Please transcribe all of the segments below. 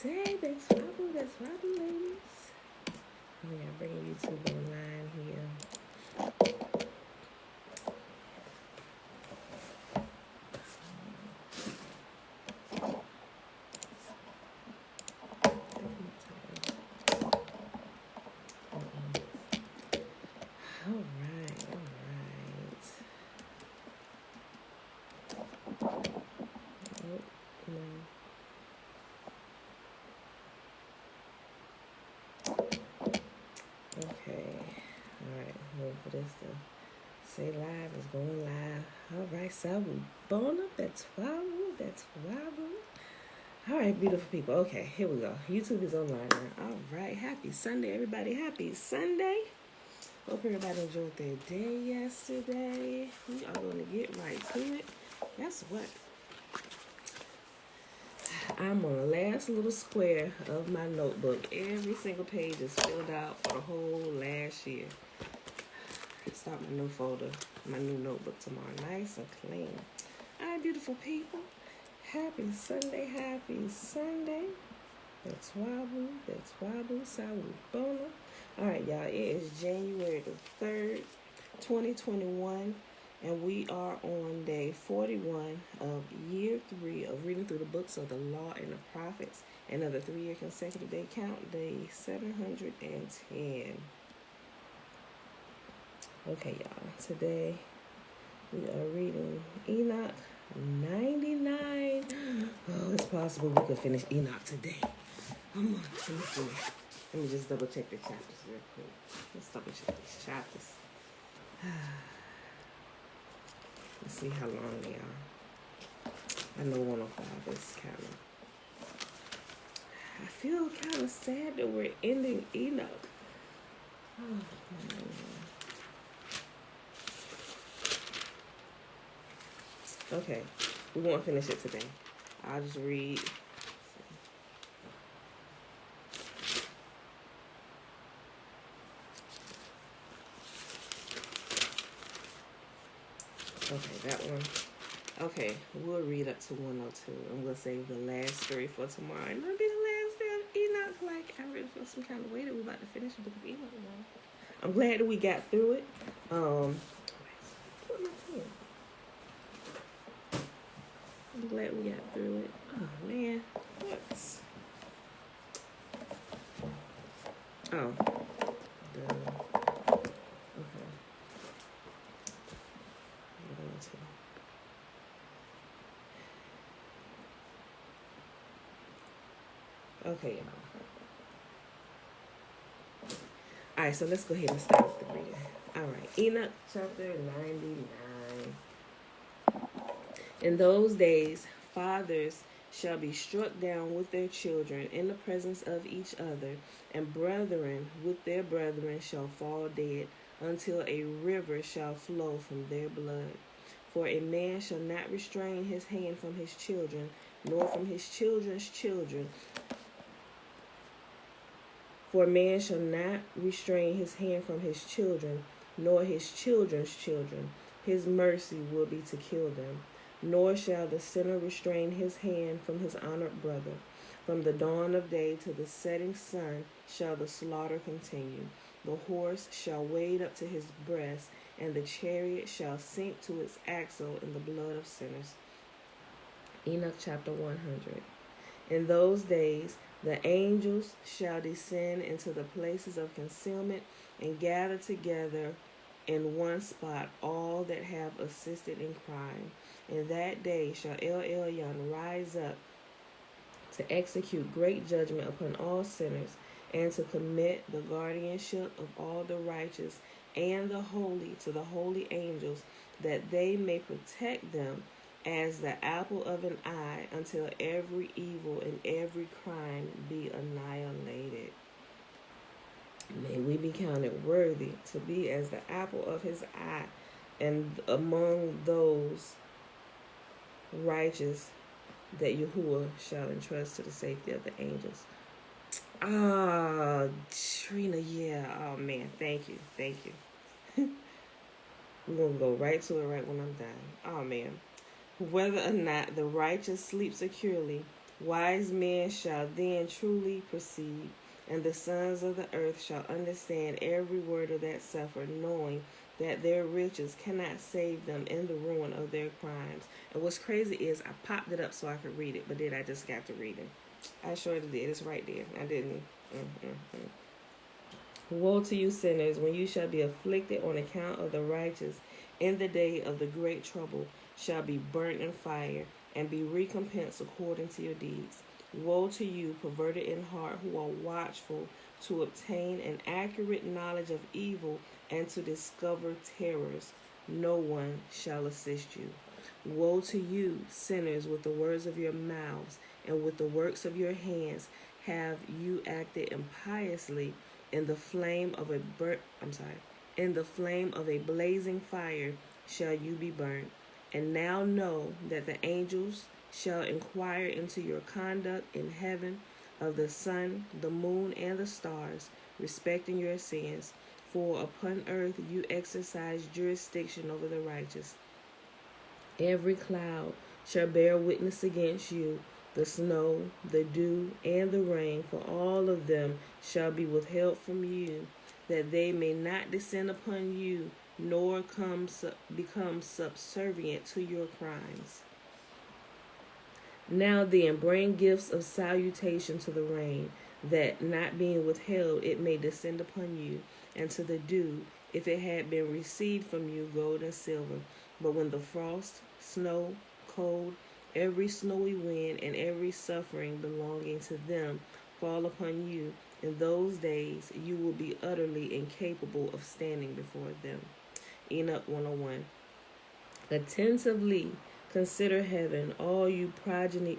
day. That's Bible, ladies. Oh, yeah, bringing YouTube online here. All right. Oh, no. Okay. All right. Wait for this to say live. It's going live. All right. Sabu Bona. That's wobble. All right, beautiful people. Okay, here we go. YouTube is online now. All right. Happy Sunday, everybody. Happy Sunday. Hope everybody enjoyed their day yesterday. We are going to get right to it. Guess what? I'm on the last little square of my notebook. Every single page is filled out for the whole last year. Start my new folder, my new notebook tomorrow. Nice and clean. All right, beautiful people. Happy Sunday. That's wobble, salute, bona. All right, y'all. It is January the 3rd, 2021. And we are on day 41 of year 3 of reading through the books of the law and the prophets. And of the 3-year consecutive day count, day 710. Okay, y'all. Today we are reading Enoch 99. Oh, it's possible we could finish Enoch today. Let me see. Let me just double check the chapters real quick. Let's double check these chapters. Let's see how long they are. I know 105 is kind of... I feel kind of sad that we're ending Enoch. Oh, man. Okay, we won't finish it today. I'll just read. Okay, that one. Okay, we'll read up to 102, and we'll save the last story for tomorrow. And it'll be the last day of Enoch. Like, I really feel some kind of way that we're about to finish the Book of Enoch now. I'm glad that we got through it. I'm glad we got through it. Oh, man. What's... Oh. Duh. Okay. Okay, y'all. Alright, so let's go ahead and start with the reading. Alright, Enoch chapter 99. In those days, fathers shall be struck down with their children in the presence of each other, and brethren with their brethren shall fall dead, until a river shall flow from their blood. For a man shall not restrain his hand from his children, nor from his children's children. For a man shall not restrain his hand from his children, nor his children's children. His mercy will be to kill them. Nor shall the sinner restrain his hand from his honored brother. From the dawn of day to the setting sun shall the slaughter continue. The horse shall wade up to his breast, and the chariot shall sink to its axle in the blood of sinners. Enoch chapter 100. In those days the angels shall descend into the places of concealment and gather together in one spot all that have assisted in crime. In that day shall El Elyon rise up to execute great judgment upon all sinners, and to commit the guardianship of all the righteous and the holy to the holy angels, that they may protect them as the apple of an eye, until every evil and every crime be annihilated. May we be counted worthy to be as the apple of his eye, and among those righteous that Yahuwah shall entrust to the safety of the angels. Ah, Trina, yeah. Oh, man, thank you. We're going to go right to it right when I'm done. Oh, man. Whether or not the righteous sleep securely, Wise men shall then truly perceive, and the sons of the earth shall understand every word of that suffer, knowing that their riches cannot save them in the ruin of their crimes. And what's crazy is I popped it up so I could read it, but then I just got to reading. I sure did. It's right there. I didn't. Woe to you sinners, when you shall be afflicted on account of the righteous, in the day of the great trouble shall be burnt in fire, and be recompensed according to your deeds. Woe to you, perverted in heart, who are watchful to obtain an accurate knowledge of evil and to discover terrors. No one shall assist you. Woe to you, sinners, with the words of your mouths and with the works of your hands have you acted impiously in the flame of a blazing fire shall you be burnt. And now know that the angels shall inquire into your conduct in heaven of the sun, the moon, and the stars, respecting your sins. For upon earth you exercise jurisdiction over the righteous. Every cloud shall bear witness against you, the snow, the dew, and the rain, for all of them shall be withheld from you, that they may not descend upon you, nor become subservient to your crimes. Now then, bring gifts of salutation to the rain, that not being withheld it may descend upon you, and to the dew, if it had been received from you, gold and silver. But when the frost, snow, cold, every snowy wind, and every suffering belonging to them fall upon you, in those days you will be utterly incapable of standing before them. Enoch 101. Attentively consider heaven, all you progeny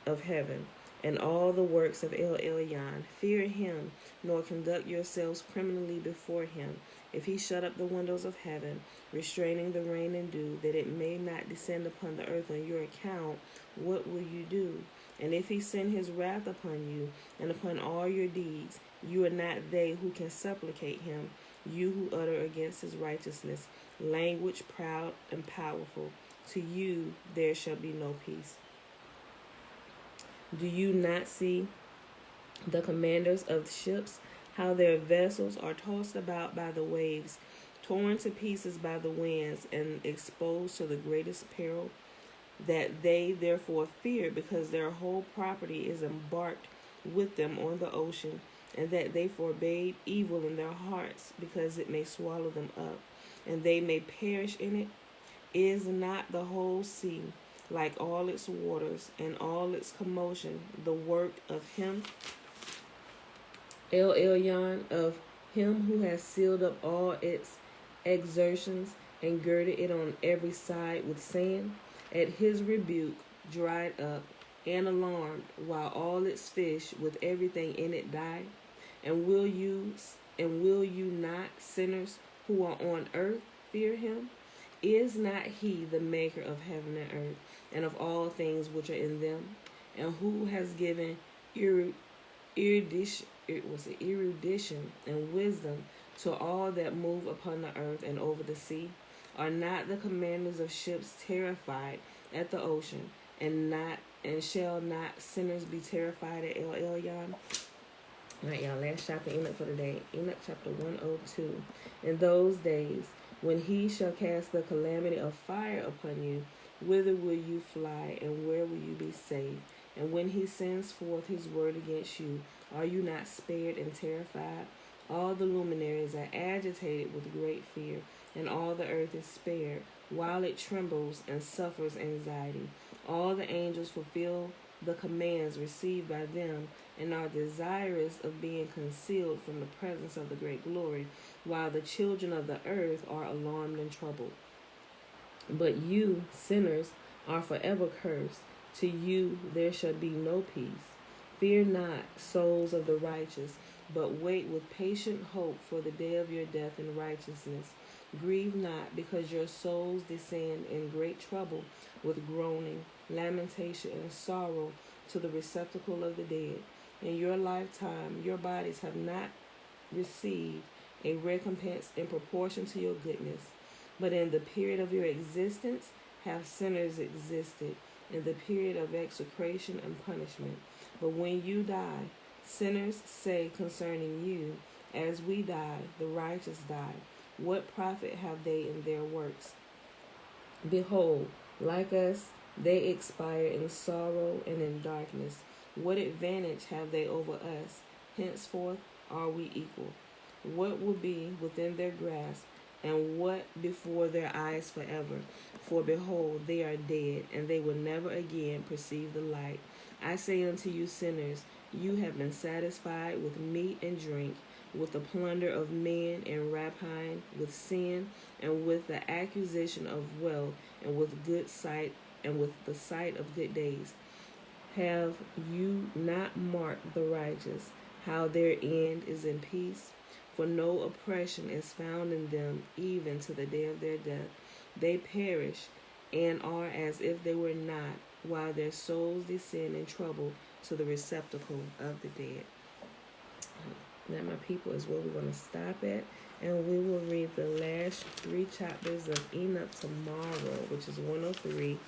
of heaven, and all the works of El Elyon. Fear him, nor conduct yourselves criminally before him. If he shut up the windows of heaven, restraining the rain and dew, that it may not descend upon the earth on your account, what will you do? And if he send his wrath upon you, and upon all your deeds, you are not they who can supplicate him, you who utter against his righteousness, language proud and powerful. To you there shall be no peace. Do you not see the commanders of ships, how their vessels are tossed about by the waves, torn to pieces by the winds, and exposed to the greatest peril? That they therefore fear, because their whole property is embarked with them on the ocean, and that they forbade evil in their hearts, because it may swallow them up, and they may perish in it. Is not the whole sea, like all its waters and all its commotion, the work of him, El Elyon, of him who has sealed up all its exertions and girded it on every side with sand? At his rebuke, dried up and alarmed, while all its fish with everything in it died? And will you not, sinners who are on earth, fear him? Is not he the maker of heaven and earth, and of all things which are in them? And who has given erudition and wisdom to all that move upon the earth and over the sea? Are not the commanders of ships terrified at the ocean, and shall not sinners be terrified at El Elyon? All right, y'all, last chapter Enoch for today. Enoch chapter 102. In those days, when he shall cast the calamity of fire upon you, whither will you fly, and where will you be safe? And when he sends forth his word against you, are you not spared and terrified? All the luminaries are agitated with great fear, and all the earth is spared, while it trembles and suffers anxiety. All the angels fulfill the commands received by them, and are desirous of being concealed from the presence of the great glory, while the children of the earth are alarmed and troubled. But you, sinners, are forever cursed. To you there shall be no peace. Fear not, souls of the righteous, but wait with patient hope for the day of your death in righteousness. Grieve not, because your souls descend in great trouble, with groaning, lamentation, and sorrow, to the receptacle of the dead. In your lifetime your bodies have not received a recompense in proportion to your goodness. But in the period of your existence have sinners existed, in the period of execration and punishment. But when you die, sinners say concerning you, as we die, the righteous die. What profit have they in their works? Behold, like us, they expire in sorrow and in darkness. What advantage have they over us? Henceforth are we equal. What will be within their grasp, and what before their eyes forever? For behold, they are dead, and they will never again perceive the light. I say unto you, sinners, you have been satisfied with meat and drink, with the plunder of men and rapine, with sin, and with the accusation of wealth, and with good sight, and with the sight of good days. Have you not marked the righteous, how their end is in peace? For no oppression is found in them, even to the day of their death. They perish, and are as if they were not, while their souls descend in trouble to the receptacle of the dead. That, my people, is where we're going to stop at. And we will read the last 3 chapters of Enoch tomorrow, which is 103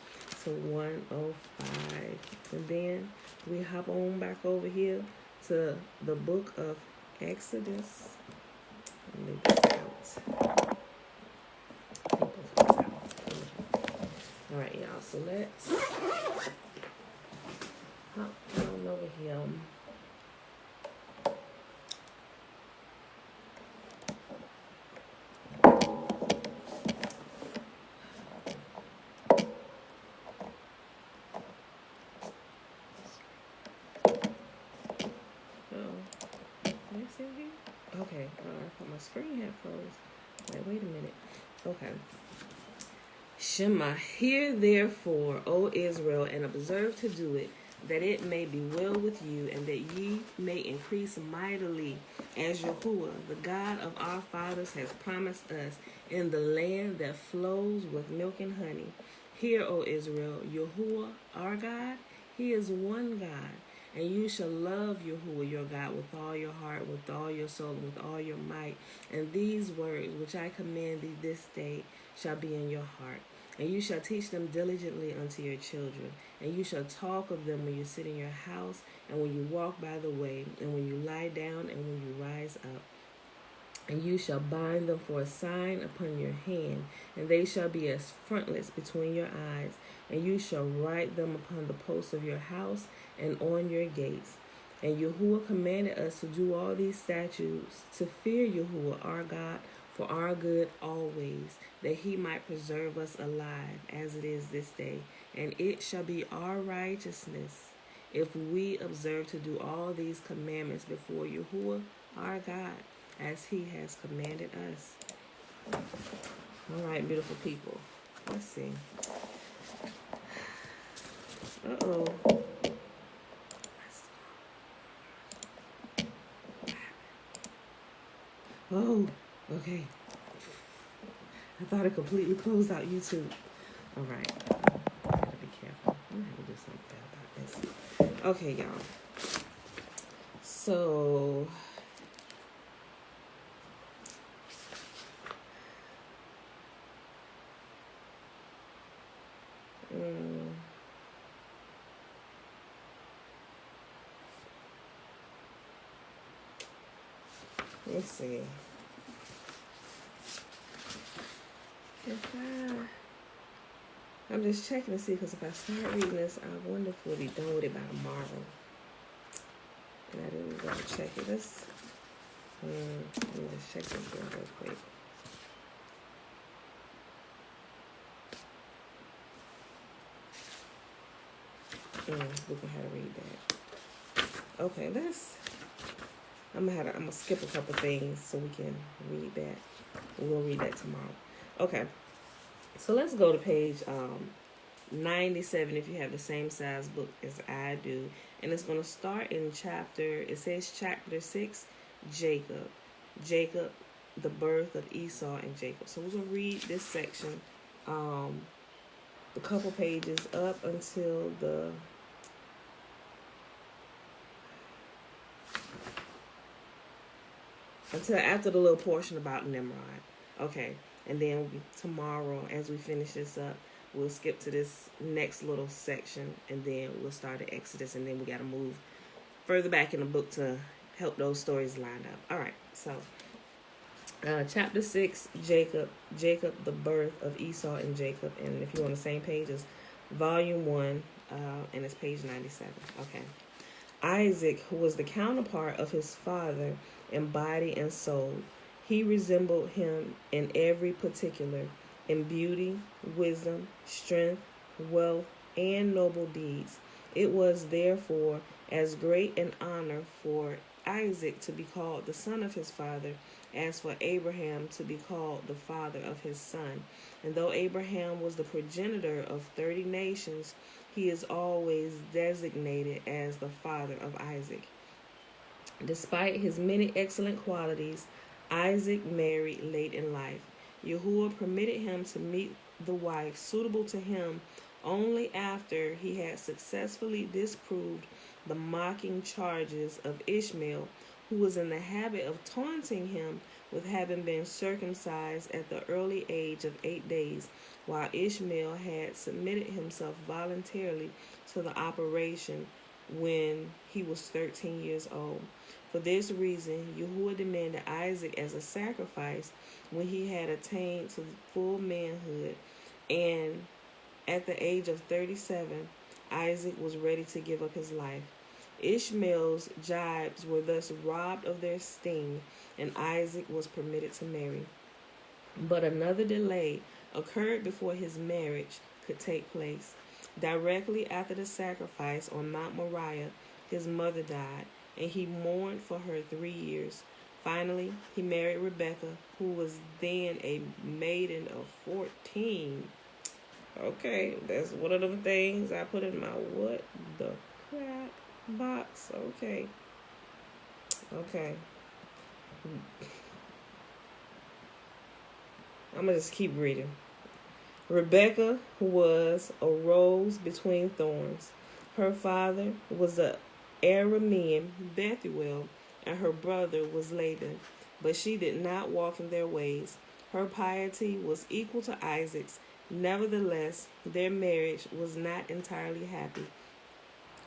to 105. And then we hop on back over here to the Book of Exodus. Leave this out. All right, y'all. So let's hop on over here. Okay, I thought my screen had froze. Wait a minute. Okay. Shema, hear therefore, O Israel, and observe to do it, that it may be well with you, and that ye may increase mightily, as Yahuwah, the God of our fathers, has promised us, in the land that flows with milk and honey. Hear, O Israel, Yahuwah, our God, he is one God. And you shall love Yahuwah your God with all your heart, with all your soul, and with all your might. And these words which I command thee this day shall be in your heart. And you shall teach them diligently unto your children. And you shall talk of them when you sit in your house, and when you walk by the way, and when you lie down, and when you rise up. And you shall bind them for a sign upon your hand, and they shall be as frontlets between your eyes. And you shall write them upon the posts of your house and on your gates. And Yahuwah commanded us to do all these statutes, to fear Yahuwah our God for our good always, that he might preserve us alive as it is this day. And it shall be our righteousness if we observe to do all these commandments before Yahuwah our God, as he has commanded us. All right, beautiful people. Let's see. Uh-oh. Oh, okay. I thought it completely closed out YouTube. All right. Gotta be careful. I'm gonna have to do something about this. Okay, y'all. So... let's see. I'm just checking to see, because if I start reading this, I wonder if we'll be done with it by tomorrow. And I didn't go check it. Let me just check this real quick. We can have to read that. Okay, I'm gonna skip a couple things so we can read that. We'll read that tomorrow. Okay. So let's go to page 97 if you have the same size book as I do. And it's going to start in chapter 6, Jacob. Jacob, the birth of Esau and Jacob. So we're going to read this section, the couple pages up until after the little portion about Nimrod. Okay. And then tomorrow, as we finish this up, we'll skip to this next little section, and then we'll start at Exodus, and then we got to move further back in the book to help those stories line up. All right, so chapter 6, Jacob, the birth of Esau and Jacob. And if you're on the same page as volume 1, and it's page 97. Okay. Isaac, who was the counterpart of his father in body and soul, he resembled him in every particular, in beauty, wisdom, strength, wealth, and noble deeds. It was therefore as great an honor for Isaac to be called the son of his father as for Abraham to be called the father of his son. And though Abraham was the progenitor of 30 nations, he is always designated as the father of Isaac. Despite his many excellent qualities, Isaac married late in life. Yahuwah permitted him to meet the wife suitable to him only after he had successfully disproved the mocking charges of Ishmael, who was in the habit of taunting him with having been circumcised at the early age of 8 days, while Ishmael had submitted himself voluntarily to the operation when he was 13 years old. For this reason, Yahuwah demanded Isaac as a sacrifice when he had attained to full manhood, and at the age of 37, Isaac was ready to give up his life. Ishmael's jibes were thus robbed of their sting, and Isaac was permitted to marry. But another delay occurred before his marriage could take place. Directly after the sacrifice on Mount Moriah, his mother died, and he mourned for her 3 years. Finally, he married Rebekah, who was then a maiden of 14. Okay, that's one of them things I put in my what the crap box. Okay. I'm going to just keep reading. Rebekah was a rose between thorns. Her father was a Aramean, Bethuel, and her brother was Laban. But she did not walk in their ways. Her piety was equal to Isaac's. Nevertheless, their marriage was not entirely happy,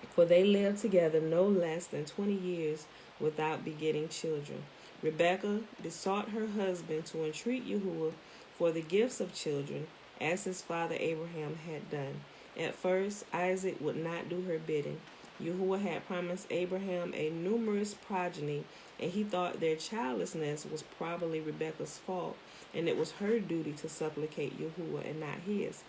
for they lived together no less than 20 years without begetting children. Rebekah besought her husband to entreat Yahuwah for the gifts of children, as his father Abraham had done. At first, Isaac would not do her bidding. Yahuwah had promised Abraham a numerous progeny, and he thought their childlessness was probably Rebekah's fault, and it was her duty to supplicate Yahuwah and not his.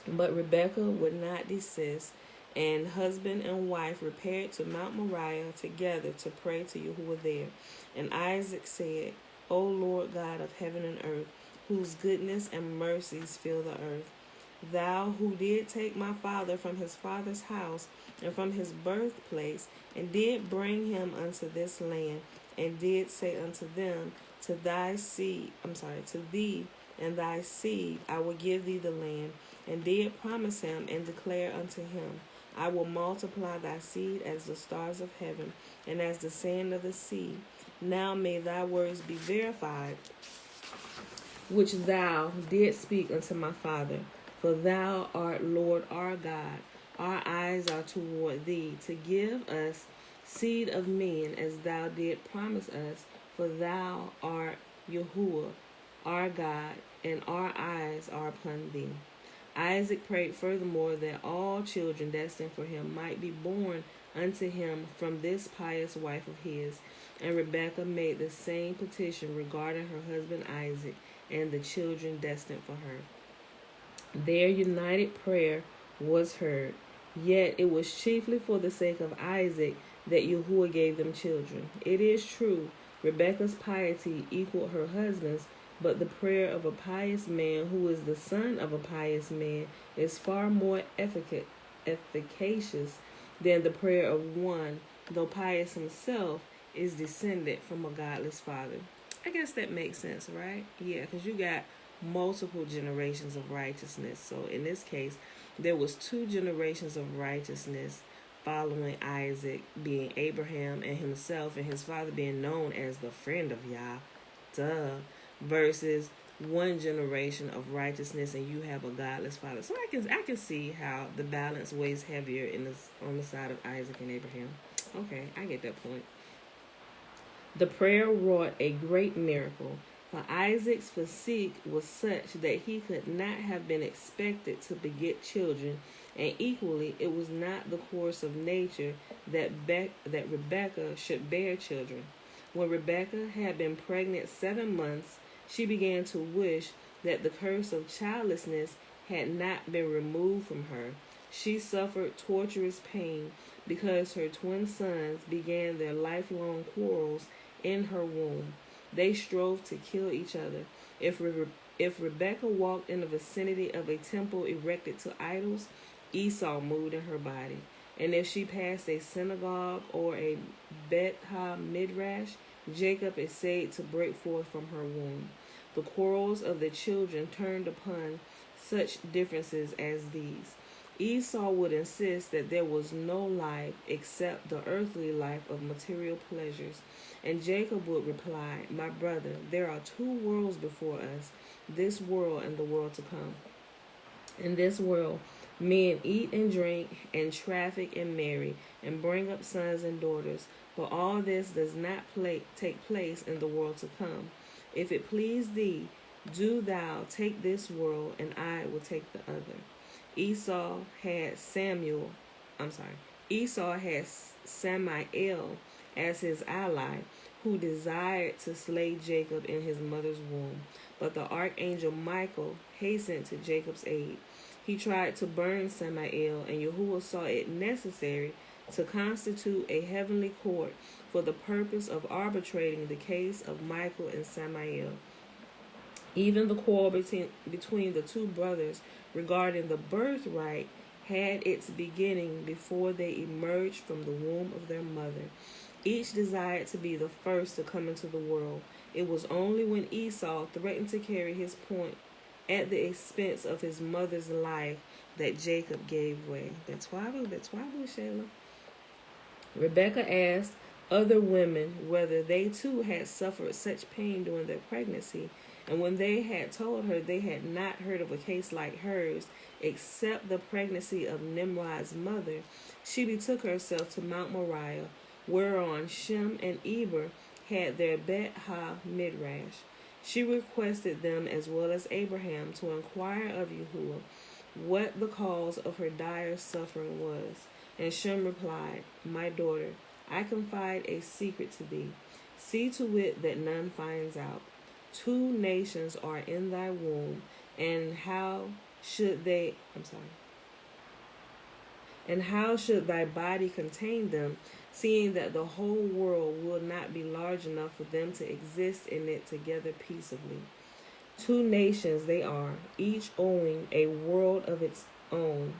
But Rebekah would not desist, and husband and wife repaired to Mount Moriah together to pray to Yahuwah there. And Isaac said, O Lord God of heaven and earth, whose goodness and mercies fill the earth, thou who did take my father from his father's house and from his birthplace, and did bring him unto this land, and did say unto them, to thee and thy seed I will give thee the land, and did promise him and declare unto him, I will multiply thy seed as the stars of heaven, and as the sand of the sea. Now may thy words be verified, which thou didst speak unto my father. For thou art Lord our God. Our eyes are toward thee, to give us seed of men, as thou did promise us. For thou art Yahuwah, our God, and our eyes are upon thee. Isaac prayed furthermore that all children destined for him might be born unto him from this pious wife of his. And Rebekah made the same petition regarding her husband Isaac and the children destined for her. Their united prayer was heard, yet it was chiefly for the sake of Isaac that Yahuwah gave them children. It is true, Rebekah's piety equaled her husband's, but the prayer of a pious man who is the son of a pious man is far more efficacious than the prayer of one, though pious himself, is descended from a godless father. I guess that makes sense, right? Yeah, because you got multiple generations of righteousness. So in this case, there was 2 generations of righteousness following Isaac, being Abraham and himself, and his father being known as the friend of Yah, versus one generation of righteousness and you have a godless father. So I can see how the balance weighs heavier on the side of Isaac and Abraham. Okay, I get that point. The prayer wrought a great miracle, for Isaac's physique was such that he could not have been expected to beget children, and equally it was not the course of nature that Rebekah should bear children. When Rebekah had been pregnant 7 months, she began to wish that the curse of childlessness had not been removed from her. She suffered torturous pain because her twin sons began their lifelong quarrels in her womb. They strove to kill each other. If Rebekah walked in the vicinity of a temple erected to idols, Esau moved in her body. And if she passed a synagogue or a Bet Ha-Midrash, Jacob essayed to break forth from her womb. The quarrels of the children turned upon such differences as these. Esau would insist that there was no life except the earthly life of material pleasures, and Jacob would reply, "My brother, there are 2 worlds before us, this world and the world to come. In this world, men eat and drink and traffic and marry and bring up sons and daughters, but all this does not take place in the world to come. If it please thee, do thou take this world, and I will take the other." Esau had Samael as his ally, who desired to slay Jacob in his mother's womb. But the archangel Michael hastened to Jacob's aid. He tried to burn Samael, and Yahuwah saw it necessary to constitute a heavenly court for the purpose of arbitrating the case of Michael and Samael. Even the quarrel between the 2 brothers regarding the birthright had its beginning before they emerged from the womb of their mother. Each desired to be the first to come into the world. It was only when Esau threatened to carry his point at the expense of his mother's life that Jacob gave way. That's why, Shayla. Rebekah asked other women whether they too had suffered such pain during their pregnancy, and when they had told her they had not heard of a case like hers, except the pregnancy of Nimrod's mother, she betook herself to Mount Moriah, whereon Shem and Eber had their Bet Ha-Midrash. She requested them, as well as Abraham, to inquire of Yahuwah what the cause of her dire suffering was. And Shem replied, "My daughter, I confide a secret to thee. See to it that none finds out. 2 nations are in thy womb, and how should thy body contain them, seeing that the whole world will not be large enough for them to exist in it together peaceably? 2 nations they are, each owning a world of its own.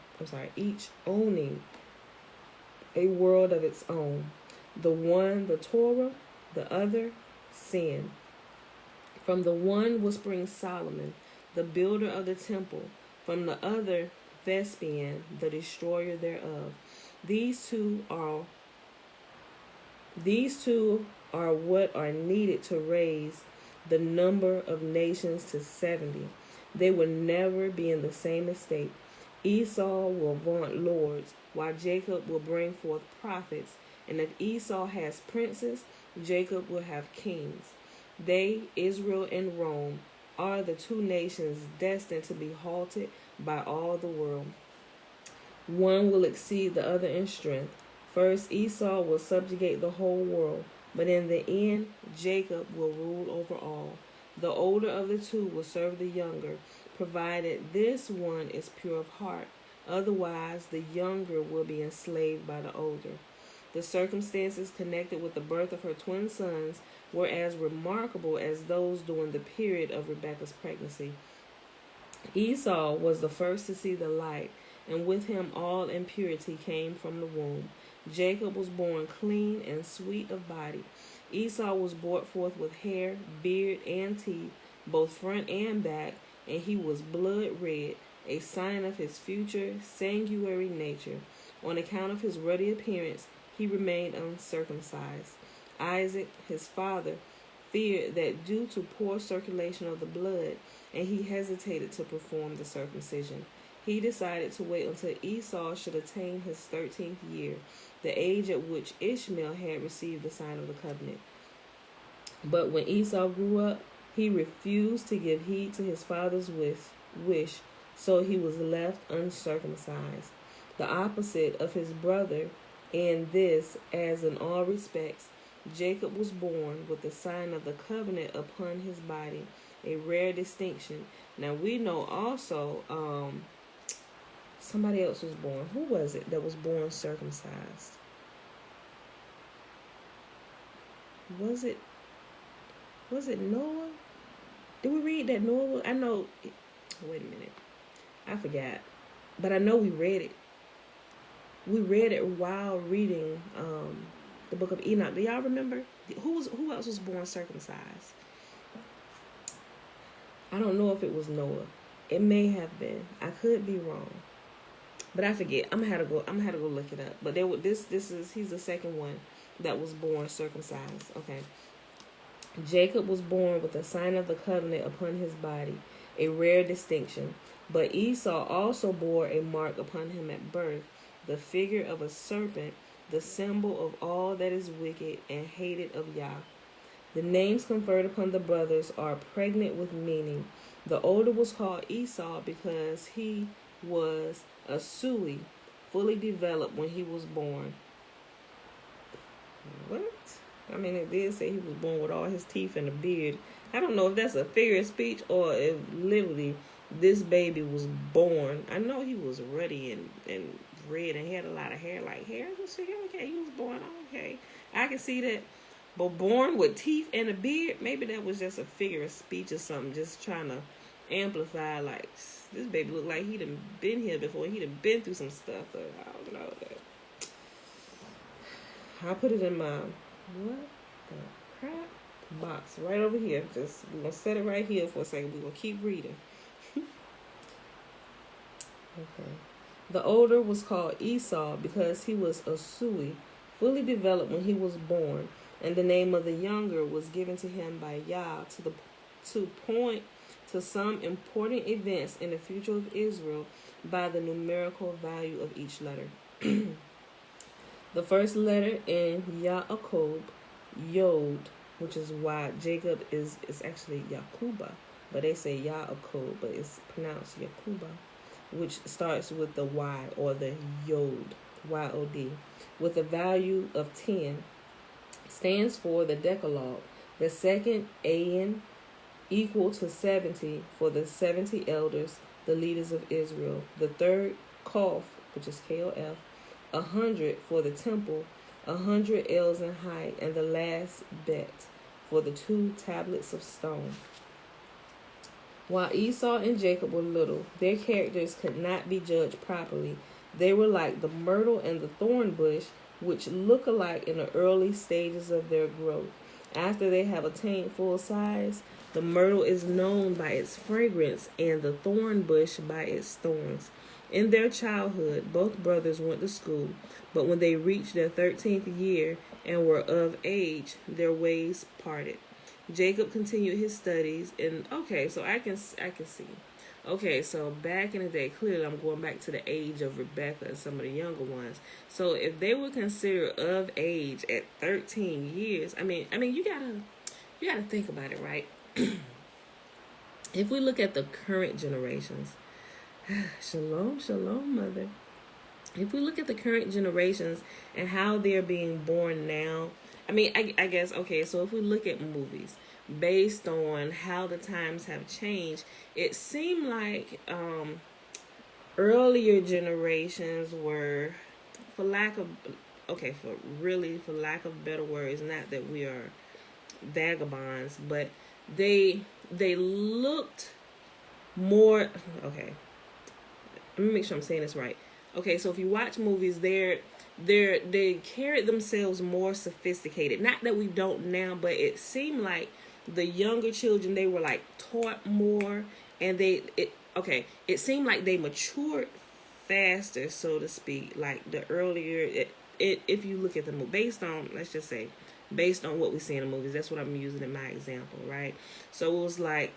The one, the Torah, the other, sin. From the one will spring Solomon, the builder of the temple. From the other, Vespian, the destroyer thereof. These two are what are needed to raise the number of nations to 70. They will never be in the same estate. Esau will vaunt lords, while Jacob will bring forth prophets. And if Esau has princes, Jacob will have kings. They, Israel and Rome, are the 2 nations destined to be halted by all the world. One will exceed the other in strength. First, Esau will subjugate the whole world, but in the end, Jacob will rule over all. The older of the 2 will serve the younger, provided this one is pure of heart. Otherwise, the younger will be enslaved by the older. The circumstances connected with the birth of her twin sons were as remarkable as those during the period of Rebekah's pregnancy. Esau was the first to see the light, and with him all impurity came from the womb. Jacob was born clean and sweet of body. Esau was brought forth with hair, beard, and teeth, both front and back, and he was blood red, a sign of his future sanguinary nature. On account of his ruddy appearance, he remained uncircumcised. Isaac, his father, feared that due to poor circulation of the blood, and he hesitated to perform the circumcision. He decided to wait until Esau should attain his 13th year, the age at which Ishmael had received the sign of the covenant. But when Esau grew up, he refused to give heed to his father's wish, so he was left uncircumcised, the opposite of his brother in this, as in all respects. Jacob was born with the sign of the covenant upon his body, a rare distinction. Now we know also somebody else was born. Who was it that was born circumcised? Was it Noah? Did we read that Noah? I know. Wait a minute. I forgot. But I know we read it. We read it while reading the Book of Enoch. Do y'all remember? Who else was born circumcised? I don't know if it was Noah. It may have been. I could be wrong. But I forget. I'm gonna have to go look it up. But he's the second one that was born circumcised. Okay. Jacob was born with the sign of the covenant upon his body, a rare distinction. But Esau also bore a mark upon him at birth, the figure of a serpent, the symbol of all that is wicked and hated of Yah. The names conferred upon the brothers are pregnant with meaning. The older was called Esau because he was a Sui, fully developed when he was born. What? I mean, it did say he was born with all his teeth and a beard. I don't know if that's a figure of speech or if literally this baby was born. I know he was ruddy and red and had a lot of hair, like hair. Okay, he was born. Okay, I can see that. But born with teeth and a beard, maybe that was just a figure of speech or something, just trying to amplify, like, this baby looked like he'd have been here before. He'd have been through some stuff. But I don't know that. I'll put it in my... What the crap? Box right over here. We're gonna set it right here for a second. We're gonna keep reading. Okay. The older was called Esau because he was a Sui, fully developed when he was born, and the name of the younger was given to him by Yah to point to some important events in the future of Israel by the numerical value of each letter. The first letter in Yaakov, Yod, which is why Jacob is actually Yakuba, but they say Yaakov, but it's pronounced Yakuba, which starts with the Y or the Yod, Y-O-D, with a value of 10, stands for the Decalogue. The second, An, equal to 70 for the 70 elders, the leaders of Israel. The third, Kof, which is K-O-F, 100 for the temple, 100 ells in height, and the last Bet for the 2 tablets of stone. While Esau and Jacob were little, their characters could not be judged properly. They were like the myrtle and the thorn bush, which look alike in the early stages of their growth. After they have attained full size, the myrtle is known by its fragrance and the thorn bush by its thorns. In their childhood, both brothers went to school, but when they reached their 13th year and were of age, their ways parted. Jacob continued his studies, and okay, so I can see. Okay, so back in the day, clearly I'm going back to the age of Rebecca and some of the younger ones. So if they were considered of age at 13 years, I mean, you gotta think about it, right? If we look at the current generations, shalom, mother. If we look at the current generations and how they're being born now, I mean, I guess, okay, so if we look at movies based on how the times have changed, it seemed like earlier generations were, for lack of better words, not that we are vagabonds, but they looked more, okay, let me make sure I'm saying this right. Okay, so if you watch movies, they carried themselves more sophisticated. Not that we don't now, but it seemed like the younger children, they were like taught more, and it seemed like they matured faster, so to speak. Like the earlier, if you look at the movie, based on, let's just say, based on what we see in the movies. That's what I'm using in my example, right? So it was like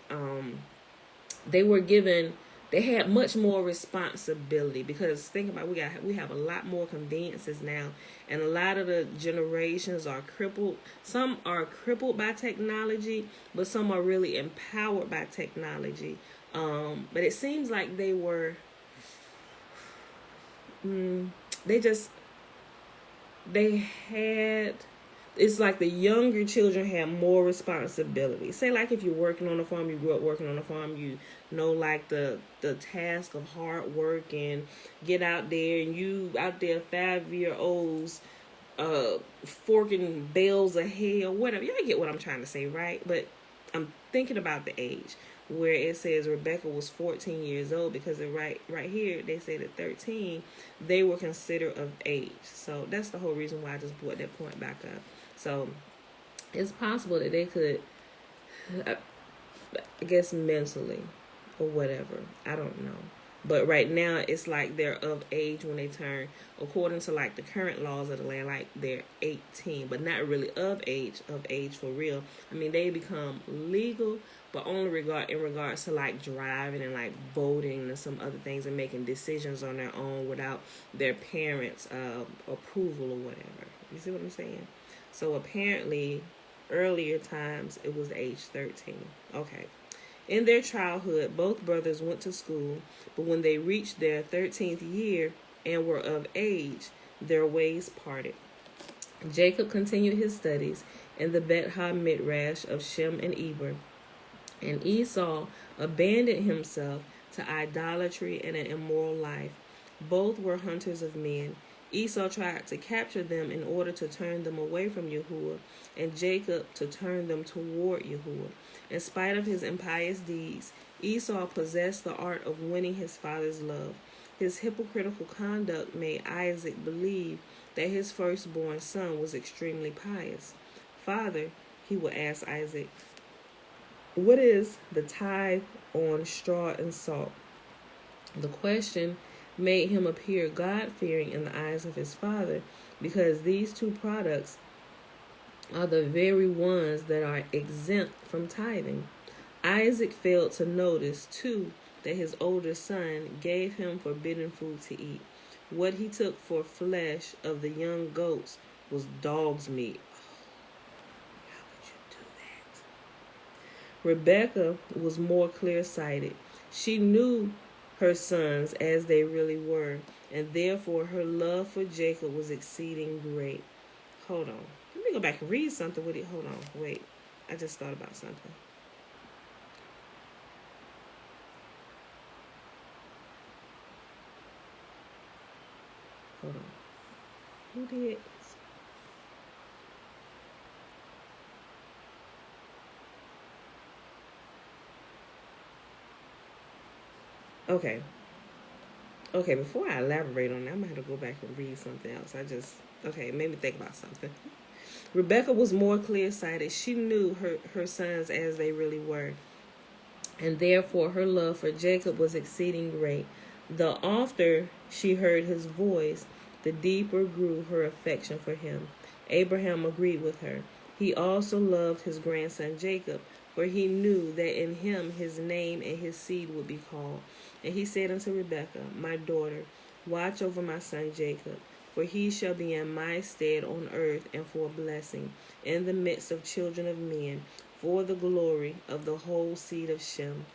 they were given, they had much more responsibility, because think about it, we have a lot more conveniences now, and a lot of the generations are crippled. Some are crippled by technology, but some are really empowered by technology. But it seems like they were they had, it's like the younger children had more responsibility. Say like if you're working on a farm, you grew up working on a farm, you know, like the task of hard work and get out there, and you out there 5-year-olds forking bales of hay or whatever. Y'all get what I'm trying to say, right? But I'm thinking about the age where it says Rebecca was 14 years old, because right here they say that 13 they were considered of age. So that's the whole reason why I just brought that point back up. So it's possible that they could, I guess, mentally or whatever, I don't know. But right now it's like they're of age when they turn, according to like the current laws of the land, like they're 18, but not really of age for real. I mean, they become legal, but only in regards to like driving and like voting and some other things, and making decisions on their own without their parents' approval or whatever. You see what I'm saying? So apparently earlier times it was age 13. Okay. In their childhood, both brothers went to school, but when they reached their 13th year and were of age, their ways parted. Jacob continued his studies in the Bet Ha-Midrash of Shem and Eber, and Esau abandoned himself to idolatry and an immoral life. Both were hunters of men. Esau tried to capture them in order to turn them away from Yahuwah, and Jacob to turn them toward Yahuwah. In spite of his impious deeds, Esau possessed the art of winning his father's love. His hypocritical conduct made Isaac believe that his firstborn son was extremely pious. "Father," he would ask Isaac, "what is the tithe on straw and salt?" The question made him appear God-fearing in the eyes of his father, because these two products are the very ones that are exempt from tithing. Isaac failed to notice, too, that his older son gave him forbidden food to eat. What he took for flesh of the young goats was dog's meat. How would you do that? Rebecca was more clear-sighted. She knew her sons as they really were, and therefore her love for Jacob was exceeding great. Hold on. Let me go back and read something with it. Hold on. Wait. I just thought about something. Hold on. Who did? Okay, before I elaborate on that, I'm going to have to go back and read something else. It made me think about something. Rebecca was more clear-sighted. She knew her sons as they really were, and therefore her love for Jacob was exceeding great. The oftener she heard his voice, the deeper grew her affection for him. Abraham agreed with her. He also loved his grandson Jacob, for he knew that in him his name and his seed would be called. And he said unto Rebekah, "My daughter, watch over my son Jacob, for he shall be in my stead on earth, and for a blessing in the midst of children of men, for the glory of the whole seed of Shem."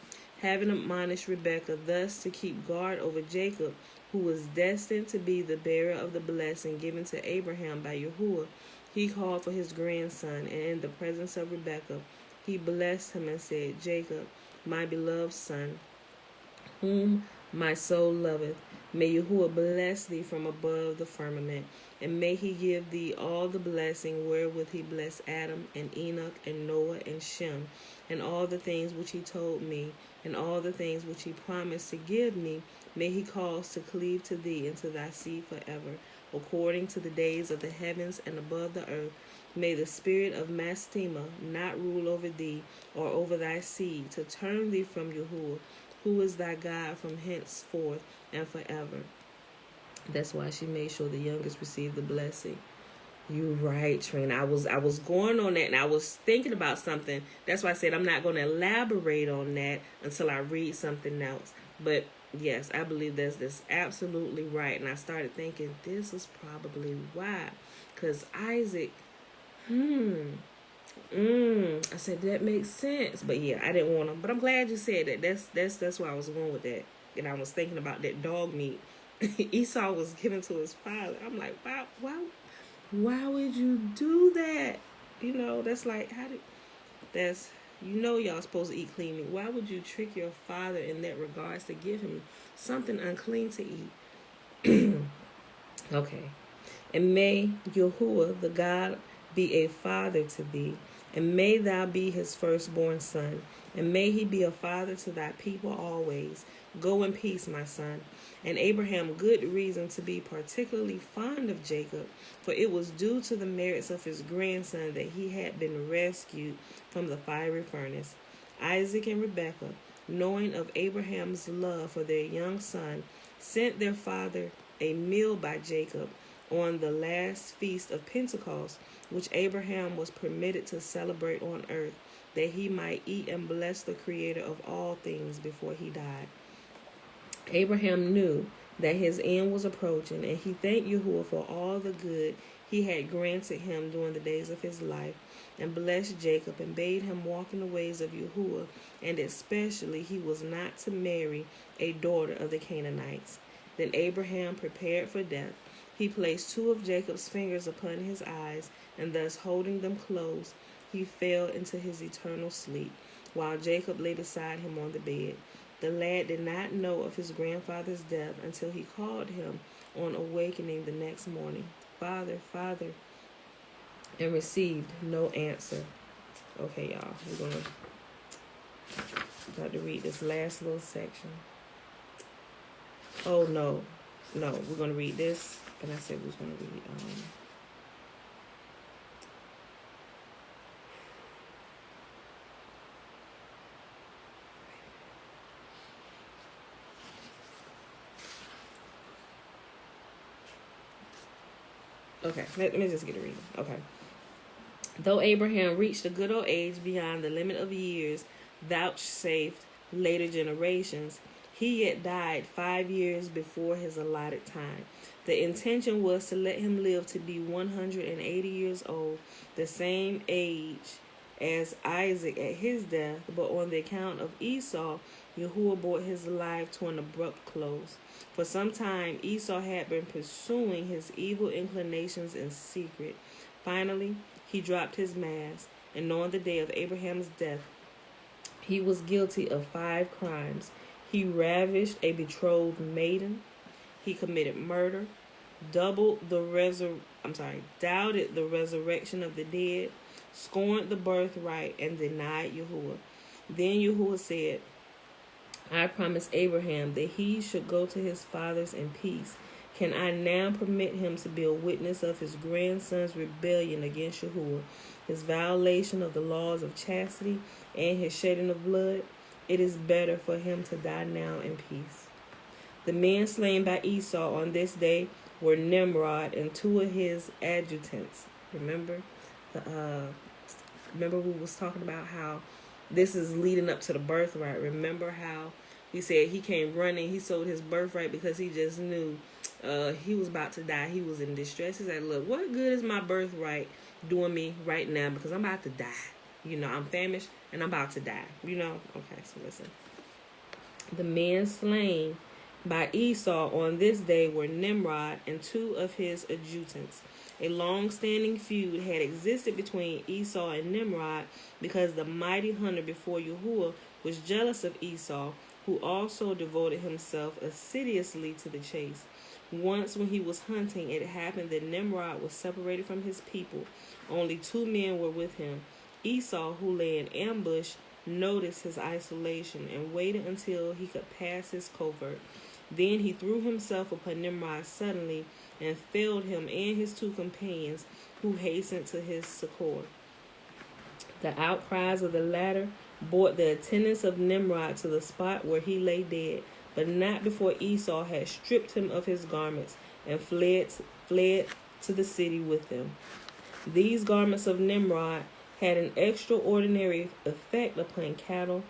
Having admonished Rebekah thus to keep guard over Jacob, who was destined to be the bearer of the blessing given to Abraham by Yahuwah, he called for his grandson, and in the presence of Rebekah, he blessed him and said, "Jacob, my beloved son, whom my soul loveth, may Yahuwah bless thee from above the firmament, and may he give thee all the blessing wherewith he blessed Adam and Enoch and Noah and Shem, and all the things which he told me, and all the things which he promised to give me, may he cause to cleave to thee and to thy seed forever, according to the days of the heavens and above the earth. May the spirit of Mastema not rule over thee or over thy seed, to turn thee from Yahuwah, who is thy God from henceforth and forever." That's why she made sure the youngest received the blessing. You right, Trina. I was going on that, and I was thinking about something. That's why I said I'm not going to elaborate on that until I read something else. But yes, I believe that's absolutely right. And I started thinking this is probably why, because Isaac, I said that makes sense. But yeah, I didn't want to. But I'm glad you said that. That's why I was going with that. And I was thinking about that dog meat Esau was given to his father. I'm like, wow, why would you do that? That's like, y'all supposed to eat clean meat. Why would you trick your father in that regards to give him something unclean to eat? Okay. And may Yahuwah, the God, be a father to thee, and may thou be his firstborn son, and may he be a father to thy people always. Go in peace, my son. And Abraham good reason to be particularly fond of Jacob, for it was due to the merits of his grandson that he had been rescued from the fiery furnace. Isaac and Rebekah, knowing of Abraham's love for their young son, sent their father a meal by Jacob on the last feast of Pentecost, which Abraham was permitted to celebrate on earth, that he might eat and bless the Creator of all things before he died. Abraham knew that his end was approaching, and he thanked Yahuwah for all the good he had granted him during the days of his life, and blessed Jacob, and bade him walk in the ways of Yahuwah, and especially he was not to marry a daughter of the Canaanites. Then Abraham prepared for death. He placed 2 of Jacob's fingers upon his eyes, and thus holding them close, he fell into his eternal sleep, while Jacob lay beside him on the bed. The lad did not know of his grandfather's death until he called him on awakening the next morning, "Father, Father," and received no answer. Okay, y'all, we're about to read this last little section. Oh, no, we're going to read this, and I said we was going to read, okay, let me just get a reading. Okay. Though Abraham reached a good old age beyond the limit of years vouchsafed later generations, he yet died 5 years before his allotted time. The intention was to let him live to be 180 years old, the same age as Isaac at his death, but on the account of Esau, Yahuwah brought his life to an abrupt close. For some time, Esau had been pursuing his evil inclinations in secret. Finally, he dropped his mask, and on the day of Abraham's death, he was guilty of 5 crimes. He ravished a betrothed maiden. He committed murder, doubted the resurrection of the dead, scorned the birthright, and denied Yahuwah. Then Yahuwah said, "I promised Abraham that he should go to his fathers in peace. Can I now permit him to be a witness of his grandson's rebellion against Yahuwah, his violation of the laws of chastity, and his shedding of blood? It is better for him to die now in peace." The men slain by Esau on this day were Nimrod and 2 of his adjutants. Remember we was talking about how this is leading up to the birthright. Remember how he said he came running, he sold his birthright because he just knew he was about to die. He was in distress. He said, "Look, what good is my birthright doing me right now? Because I'm about to die. I'm famished and I'm about to die." Okay, so listen. The men slain by Esau on this day were Nimrod and 2 of his adjutants. A long-standing feud had existed between Esau and Nimrod because the mighty hunter before Yahuwah was jealous of Esau, who also devoted himself assiduously to the chase. Once when he was hunting, it happened that Nimrod was separated from his people. Only 2 men were with him. Esau, who lay in ambush, noticed his isolation and waited until he could pass his covert. Then he threw himself upon Nimrod suddenly and felled him and his 2 companions, who hastened to his succor. The outcries of the latter brought the attendants of Nimrod to the spot where he lay dead, but not before Esau had stripped him of his garments and fled to the city with them. These garments of Nimrod had an extraordinary effect upon cattle,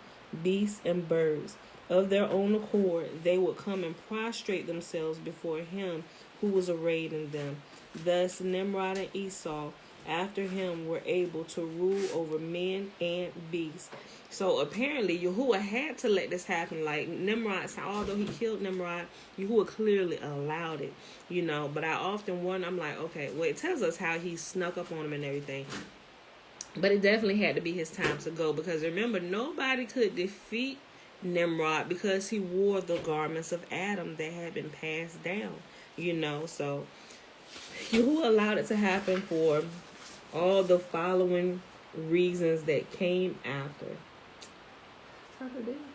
beasts, and birds. Of their own accord, they would come and prostrate themselves before him who was arrayed in them. Thus Nimrod and Esau after him were able to rule over men and beasts. So apparently Yahuwah had to let this happen. Like Nimrod, although he killed Nimrod, Yahuwah clearly allowed it, But I often wonder, I'm like, okay, well, it tells us how he snuck up on him and everything. But it definitely had to be his time to go, because remember, nobody could defeat Nimrod because he wore the garments of Adam that had been passed down, So Yahuwah allowed it to happen for all the following reasons that came after.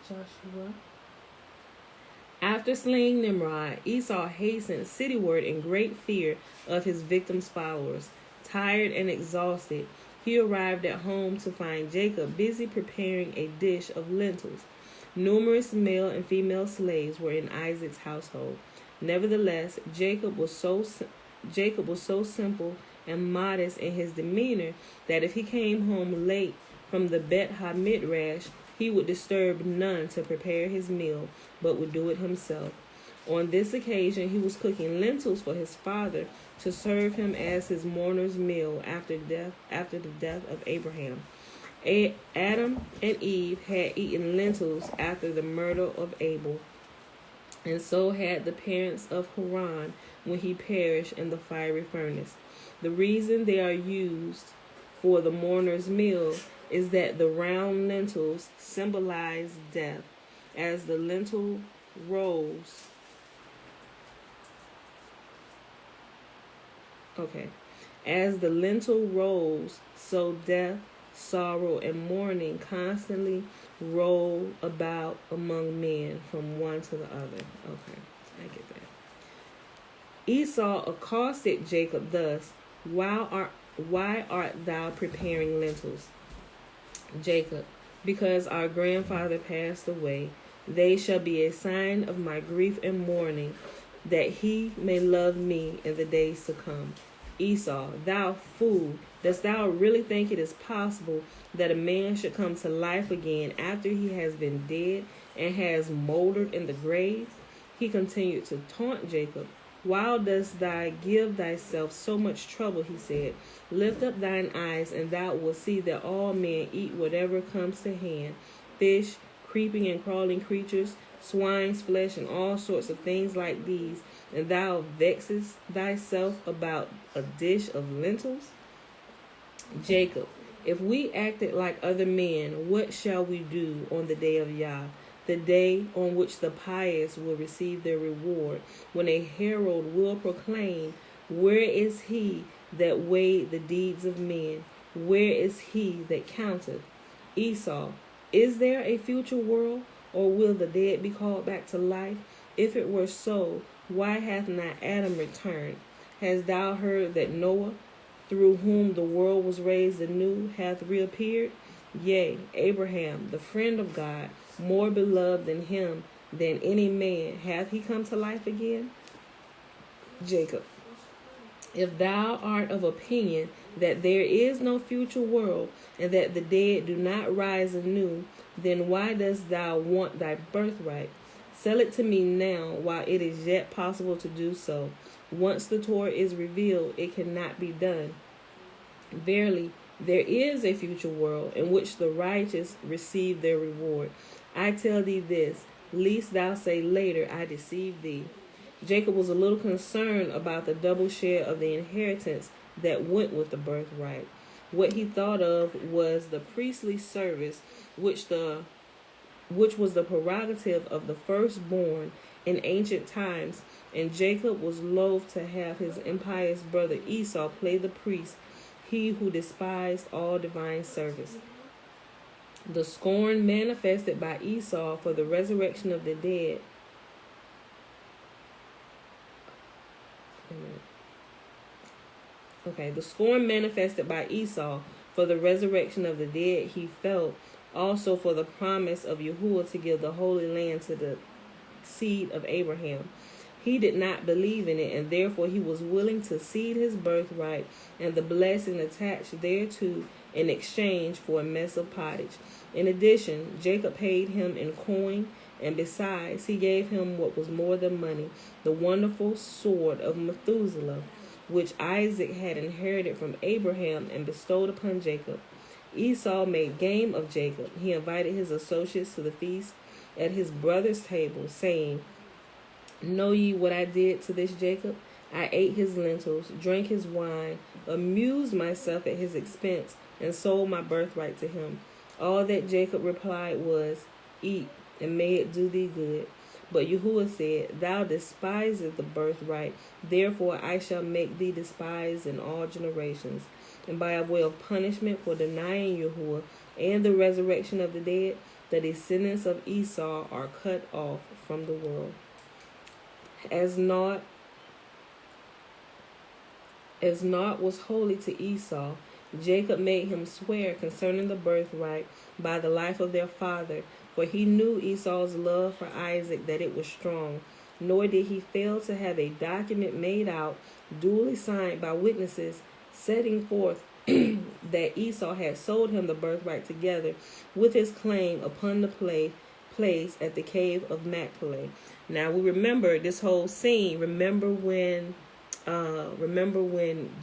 Joshua. After slaying Nimrod, Esau hastened cityward in great fear of his victim's followers. Tired and exhausted, he arrived at home to find Jacob busy preparing a dish of lentils. Numerous male and female slaves were in Isaac's household. Nevertheless, Jacob was so simple and modest in his demeanor that if he came home late from the Bet HaMidrash, he would disturb none to prepare his meal, but would do it himself. On this occasion, he was cooking lentils for his father to serve him as his mourner's meal after the death of Abraham. Adam and Eve had eaten lentils after the murder of Abel, and so had the parents of Haran when he perished in the fiery furnace. The reason they are used for the mourner's meal is that the round lentils symbolize death. As the lentil rose, so death, sorrow, and mourning constantly roll about among men from one to the other. Okay, I get that. Esau accosted Jacob thus, why art thou preparing lentils? Jacob, because our grandfather passed away. They shall be a sign of my grief and mourning, that he may love me in the days to come. Esau, thou fool, dost thou really think it is possible that a man should come to life again after he has been dead and has moldered in the grave? He continued to taunt Jacob. Why dost thou give thyself so much trouble, he said. Lift up thine eyes, and thou wilt see that all men eat whatever comes to hand, fish, creeping and crawling creatures, swine's flesh, and all sorts of things like these, and thou vexest thyself about a dish of lentils? Jacob, if we acted like other men, what shall we do on the day of Yah, the day on which the pious will receive their reward, when a herald will proclaim, where is he that weighed the deeds of men? Where is he that counteth? Esau, is there a future world, or will the dead be called back to life? If it were so, why hath not Adam returned? Hast thou heard that Noah, through whom the world was raised anew, hath reappeared? Yea, Abraham, the friend of God, more beloved than him than any man, hath he come to life again? Jacob, if thou art of opinion that there is no future world, and that the dead do not rise anew, then why dost thou want thy birthright? Sell it to me now, while it is yet possible to do so. Once the Torah is revealed, it cannot be done. Verily, there is a future world in which the righteous receive their reward. I tell thee this, lest thou say later, I deceived thee. Jacob was a little concerned about the double share of the inheritance that went with the birthright. What he thought of was the priestly service, which was the prerogative of the firstborn in ancient times, and Jacob was loath to have his impious brother Esau play the priest, he who despised all divine service. The scorn manifested by Esau for the resurrection of the dead the scorn manifested by Esau for the resurrection of the dead he felt also for the promise of Yahuwah to give the Holy Land to the seed of Abraham. He did not believe in it, and therefore he was willing to cede his birthright and the blessing attached thereto in exchange for a mess of pottage. In addition, Jacob paid him in coin, and besides, he gave him what was more than money, the wonderful sword of Methuselah, which Isaac had inherited from Abraham and bestowed upon Jacob. Esau made game of Jacob. He invited his associates to the feast at his brother's table, saying, Know ye what I did to this Jacob? I ate his lentils, drank his wine, amused myself at his expense, and sold my birthright to him. All that Jacob replied was, Eat, and may it do thee good. But Yahuwah said, Thou despisest the birthright, therefore I shall make thee despised in all generations. And by a way of punishment for denying Yahuwah and the resurrection of the dead, the descendants of Esau are cut off from the world. As naught was holy to Esau, Jacob made him swear concerning the birthright by the life of their father, for he knew Esau's love for Isaac, that it was strong. Nor did he fail to have a document made out, duly signed by witnesses, setting forth that Esau had sold him the birthright together with his claim upon the place at the cave of Machpelah. Now we remember this whole scene. Remember when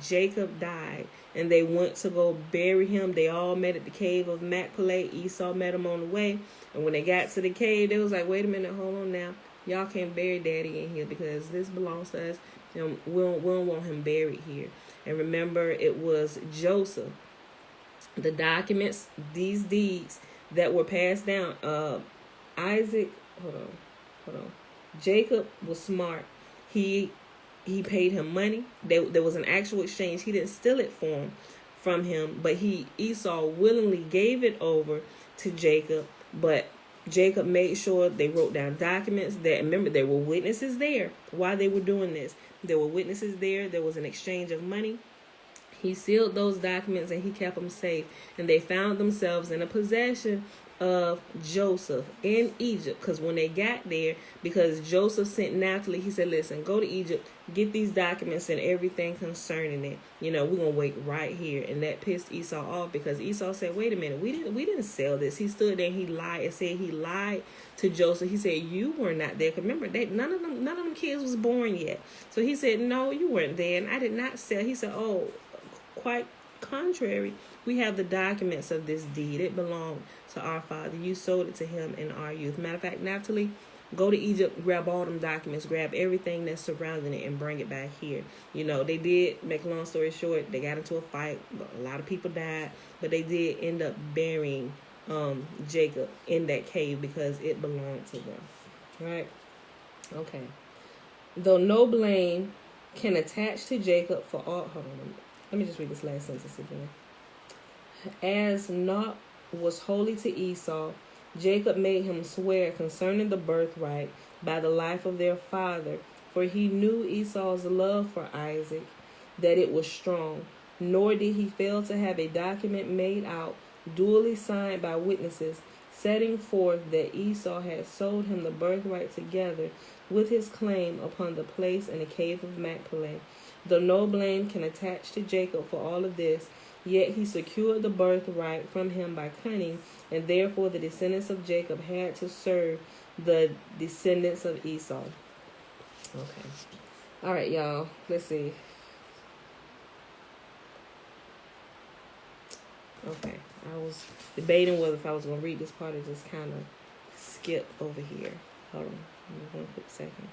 Jacob died and they went to go bury him. They all met at the cave of Machpelah. Esau met him on the way, and when they got to the cave, they was like, "Wait a minute, hold on now. Y'all can't bury Daddy in here because this belongs to us. And we don't want him buried here." And remember, it was Joseph. The documents, these deeds that were passed down. Isaac, hold on. Jacob was smart. He paid him money. There was an actual exchange. He didn't steal it from him, but Esau willingly gave it over to Jacob. But Jacob made sure they wrote down documents. That, remember, there were witnesses there while they were doing this. There were witnesses there. There was an exchange of money. He sealed those documents and he kept them safe. And they found themselves in a possession of Joseph in Egypt. Because when they got there, because Joseph sent Naphtali, he said, listen, go to Egypt, get these documents and everything concerning it. We're going to wait right here. And that pissed Esau off, because Esau said, wait a minute, we didn't sell this. He stood there and he lied and said he lied to Joseph. He said, you were not there. Because remember, none of them kids was born yet. So he said, no, you weren't there. And I did not sell. He said, oh, quite contrary, we have the documents of this deed. It belonged to our father. You sold it to him in our youth. Matter of fact, Naphtali, go to Egypt, grab all them documents, grab everything that's surrounding it, and bring it back here. They did, make a long story short, they got into a fight. A lot of people died, but they did end up burying Jacob in that cave because it belonged to them. Right? Okay. Though no blame can attach to Jacob for all... Hold on. Let me just read this last sentence again. As naught was holy to Esau, Jacob made him swear concerning the birthright by the life of their father, for he knew Esau's love for Isaac, that it was strong. Nor did he fail to have a document made out, duly signed by witnesses, setting forth that Esau had sold him the birthright together with his claim upon the place in the cave of Machpelah. Though no blame can attach to Jacob for all of this, yet he secured the birthright from him by cunning, and therefore the descendants of Jacob had to serve the descendants of Esau. Okay. All right, y'all. Let's see. Okay. I was debating whether if I was going to read this part or just kind of skip over here. Hold on. Give me 1 quick second.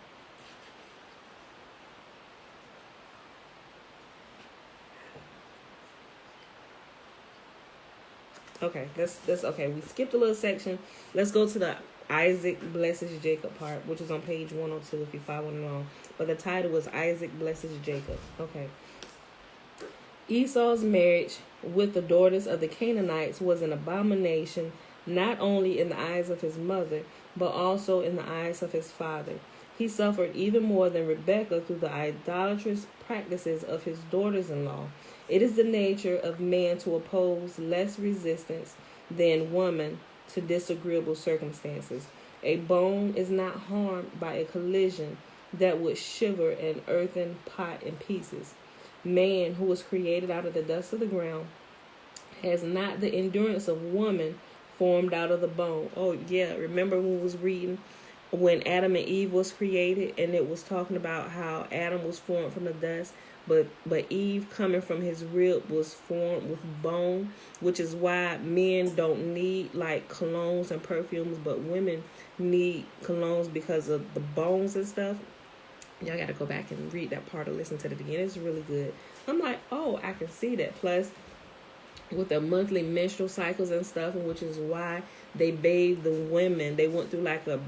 Okay, that's okay. We skipped a little section. Let's go to the Isaac blesses Jacob part, which is on page 102 if you're following along. But the title was Isaac blesses Jacob. Okay. Esau's marriage with the daughters of the Canaanites was an abomination, not only in the eyes of his mother, but also in the eyes of his father. He suffered even more than Rebekah through the idolatrous practices of his daughters-in-law. It is the nature of man to oppose less resistance than woman to disagreeable circumstances. A bone is not harmed by a collision, that would shiver an earthen pot in pieces. Man, who was created out of the dust of the ground, has not the endurance of woman formed out of the bone. Oh, yeah. Remember when we was reading when Adam and Eve was created, and it was talking about how Adam was formed from the dust, but Eve coming from his rib was formed with bone, which is why men don't need like colognes and perfumes, but women need colognes because of the bones and stuff. Y'all got to go back and read that part or listen to it again. It's really good. I'm like, oh, I can see that. Plus, with their monthly menstrual cycles and stuff, and which is why they bathed the women. They went through like a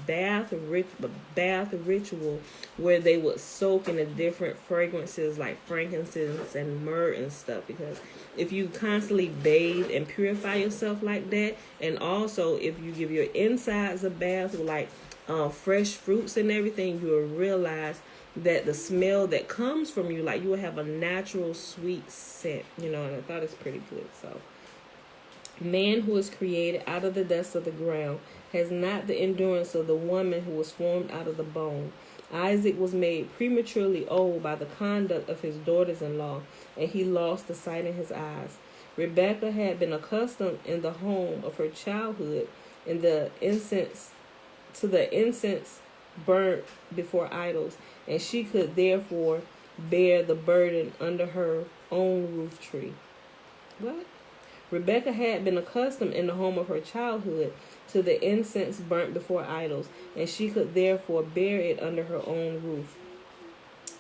bath ritual where they would soak in the different fragrances like frankincense and myrrh and stuff, because if you constantly bathe and purify yourself like that, and also if you give your insides a bath with like fresh fruits and everything, you will realize that the smell that comes from you, like you will have a natural sweet scent, and I thought it's pretty good. So, man who is created out of the dust of the ground has not the endurance of the woman who was formed out of the bone. Isaac was made prematurely old by the conduct of his daughters-in-law, and he lost the sight in his eyes. Rebekah had been accustomed in the home of her childhood in the incense burnt before idols, and she could therefore bear the burden under her own roof tree. What? Rebekah had been accustomed in the home of her childhood to the incense burnt before idols, and she could therefore bear it under her own roof.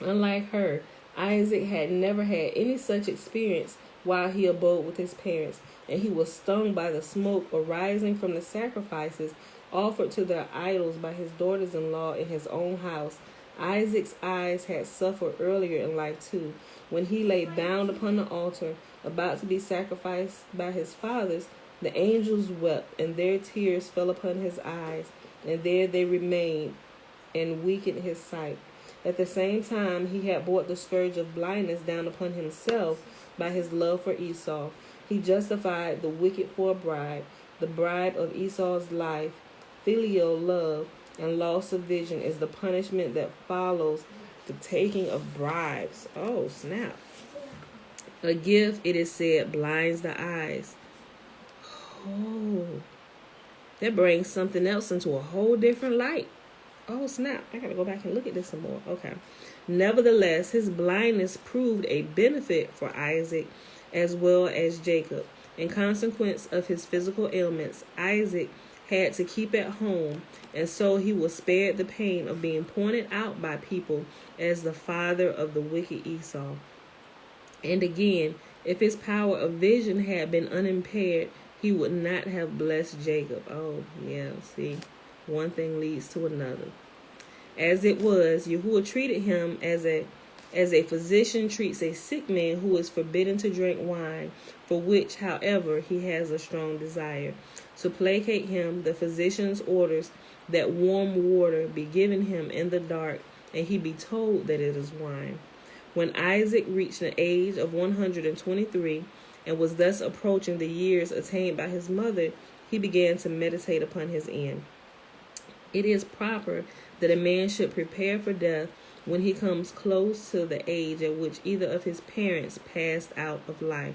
Unlike her, Isaac had never had any such experience while he abode with his parents, and he was stung by the smoke arising from the sacrifices offered to their idols by his daughters-in-law in his own house. Isaac's eyes had suffered earlier in life too. When he lay bound upon the altar, about to be sacrificed by his fathers, the angels wept, and their tears fell upon his eyes, and there they remained, and weakened his sight. At the same time, he had brought the scourge of blindness down upon himself by his love for Esau. He justified the wicked for a bribe, the bribe of Esau's life. Filial love and loss of vision is the punishment that follows the taking of bribes. Oh, snap. A gift, it is said, blinds the eyes. Oh, that brings something else into a whole different light. Oh, snap. I got to go back and look at this some more. Okay. Nevertheless, his blindness proved a benefit for Isaac as well as Jacob. In consequence of his physical ailments, Isaac had to keep at home, and so he was spared the pain of being pointed out by people as the father of the wicked Esau. And again, if his power of vision had been unimpaired, he would not have blessed Jacob. Oh, yeah, see, one thing leads to another. As it was, Yahuwah treated him as a physician treats a sick man who is forbidden to drink wine, for which, however, he has a strong desire. To placate him, the physician's orders that warm water be given him in the dark, and he be told that it is wine. When Isaac reached the age of 123, and was thus approaching the years attained by his mother, he began to meditate upon his end. It is proper that a man should prepare for death when he comes close to the age at which either of his parents passed out of life.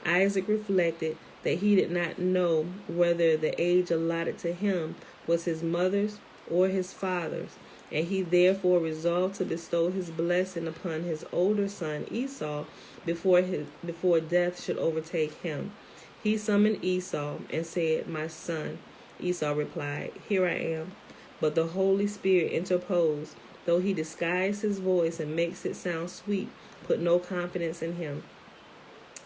Isaac reflected that he did not know whether the age allotted to him was his mother's or his father's, and he therefore resolved to bestow his blessing upon his older son Esau before death should overtake him. He summoned Esau and said, "My son." Esau replied, "Here I am." But the Holy Spirit interposed, though he disguised his voice and makes it sound sweet, put no confidence in him.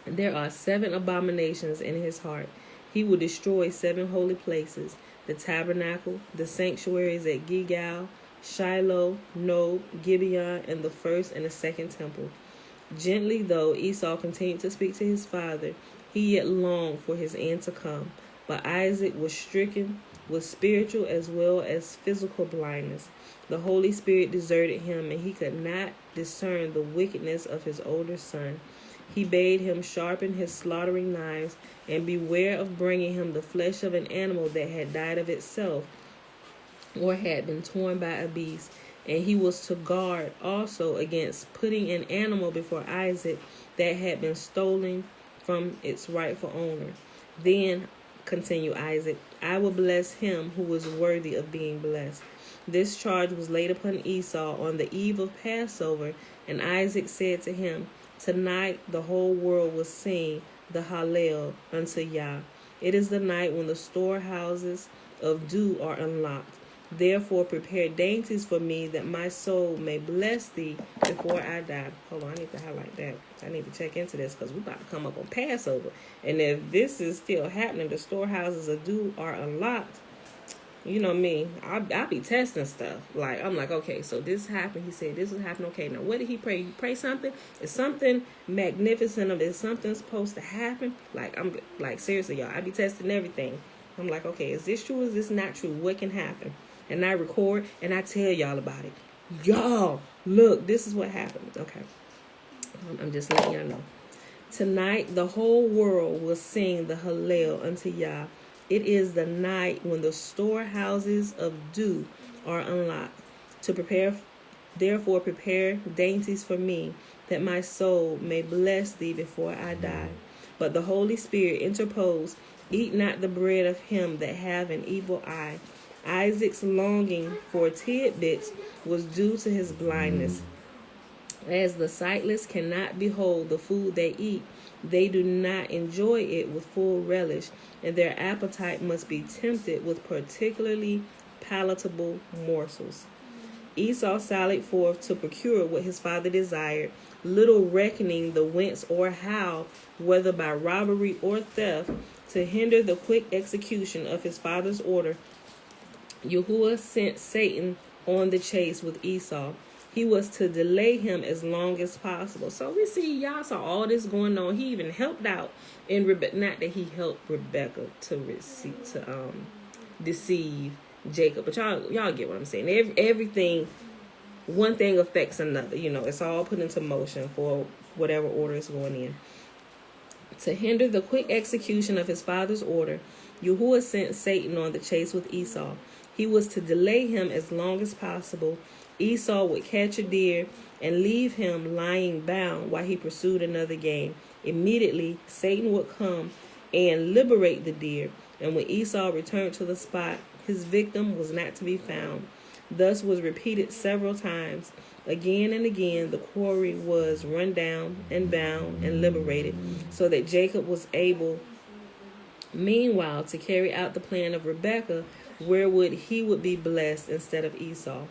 There are 7 abominations in his heart. He will destroy 7 holy places: the tabernacle, the sanctuaries at Gilgal, Shiloh, Nob, Gibeon, and the first and the second temple. Gently, though Esau continued to speak to his father, he yet longed for his end to come. But Isaac was stricken with spiritual as well as physical blindness. The Holy Spirit deserted him, and he could not discern the wickedness of his older son. He bade him sharpen his slaughtering knives, and beware of bringing him the flesh of an animal that had died of itself, or had been torn by a beast, And he was to guard also against putting an animal before Isaac that had been stolen from its rightful owner. Then, continue Isaac, I will bless him who is worthy of being blessed. This charge was laid upon Esau on the eve of Passover, and Isaac said to him, Tonight the whole world will sing the Hallel unto Yah. It is the night when the storehouses of dew are unlocked. Therefore prepare dainties for me, that my soul may bless thee before I die. Hold on, I need to highlight that. I need to check into this, because we're about to come up on Passover. And if this is still happening, the storehouses of dew are unlocked. You know me, I'll be testing stuff. Like, I'm like, okay, so this happened. He said this will happen. Okay, now what did he pray? He pray something? Is something magnificent, or is something supposed to happen? Like, I'm like, seriously, y'all, I be testing everything. I'm like, okay, is this true? Is this not true? What can happen? And I record and I tell y'all about it. Y'all, look, this is what happened. Okay, I'm just letting y'all know. Tonight, the whole world will sing the Hallel unto Yah. It is the night when the storehouses of dew are unlocked. Therefore prepare dainties for me, that my soul may bless thee before I die. But the Holy Spirit interposed, Eat not the bread of him that have an evil eye. Isaac's longing for tidbits was due to his blindness. As the sightless cannot behold the food they eat, they do not enjoy it with full relish, and their appetite must be tempted with particularly palatable morsels. Esau sallied forth to procure what his father desired, little reckoning the whence or how, whether by robbery or theft, to hinder the quick execution of his father's order. Yahuwah sent Satan on the chase with Esau. He was to delay him as long as possible. So we see y'all saw all this going on. He even helped out in Rebecca. Not that he helped Rebecca to deceive Jacob, but y'all get what I'm saying. Everything, one thing affects another. You know, it's all put into motion for whatever order is going in. To hinder the quick execution of his father's order, Yahuwah sent Satan on the chase with Esau. He was to delay him as long as possible. Esau would catch a deer and leave him lying bound while he pursued another game. Immediately, Satan would come and liberate the deer, and when Esau returned to the spot, his victim was not to be found. Thus was repeated several times. Again and again, the quarry was run down and bound and liberated, so that Jacob was able, meanwhile, to carry out the plan of Rebekah, wherewith he would be blessed instead of Esau.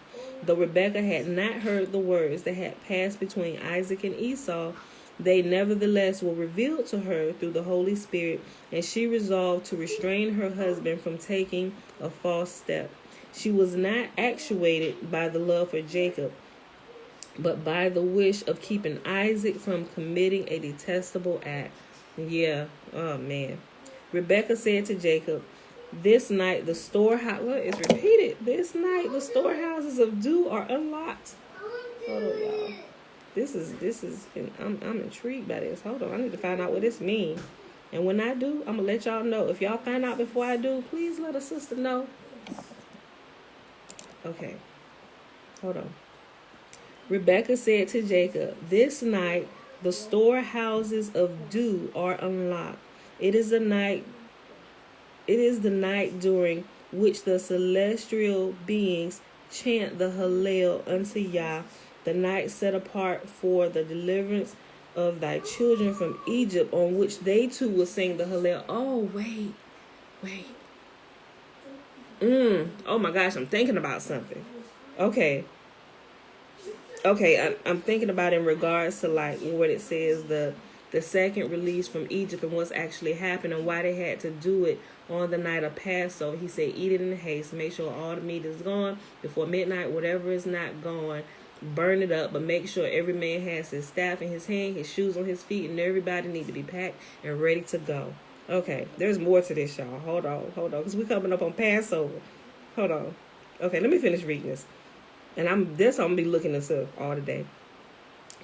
Though Rebekah had not heard the words that had passed between Isaac and Esau, they nevertheless were revealed to her through the Holy Spirit, and she resolved to restrain her husband from taking a false step. She was not actuated by the love for Jacob, but by the wish of keeping Isaac from committing a detestable act. Yeah, oh man. Rebekah said to Jacob, This night the storehouse, well, it's repeated. This night the storehouses of dew are unlocked. Hold on, y'all. This is, I'm intrigued by this. Hold on, I need to find out what this means. And when I do, I'm gonna let y'all know. If y'all find out before I do, please let a sister know. Okay, hold on. Rebekah said to Jacob, This night the storehouses of dew are unlocked. It is the night during which the celestial beings chant the Hallel unto Yah, the night set apart for the deliverance of thy children from Egypt, on which they too will sing the Hallel. Oh, wait. Oh my gosh, I'm thinking about something. Okay, I'm thinking about in regards to like what it says, the second release from Egypt and what's actually happened and why they had to do it on the night of Passover. He said, eat it in haste. Make sure all the meat is gone before midnight. Whatever is not gone, burn it up. But make sure every man has his staff in his hand, his shoes on his feet, and everybody need to be packed and ready to go. Okay, there's more to this, y'all. Hold on, because we're coming up on Passover. Hold on. Okay, let me finish reading this. And I'm going to be looking this up all today.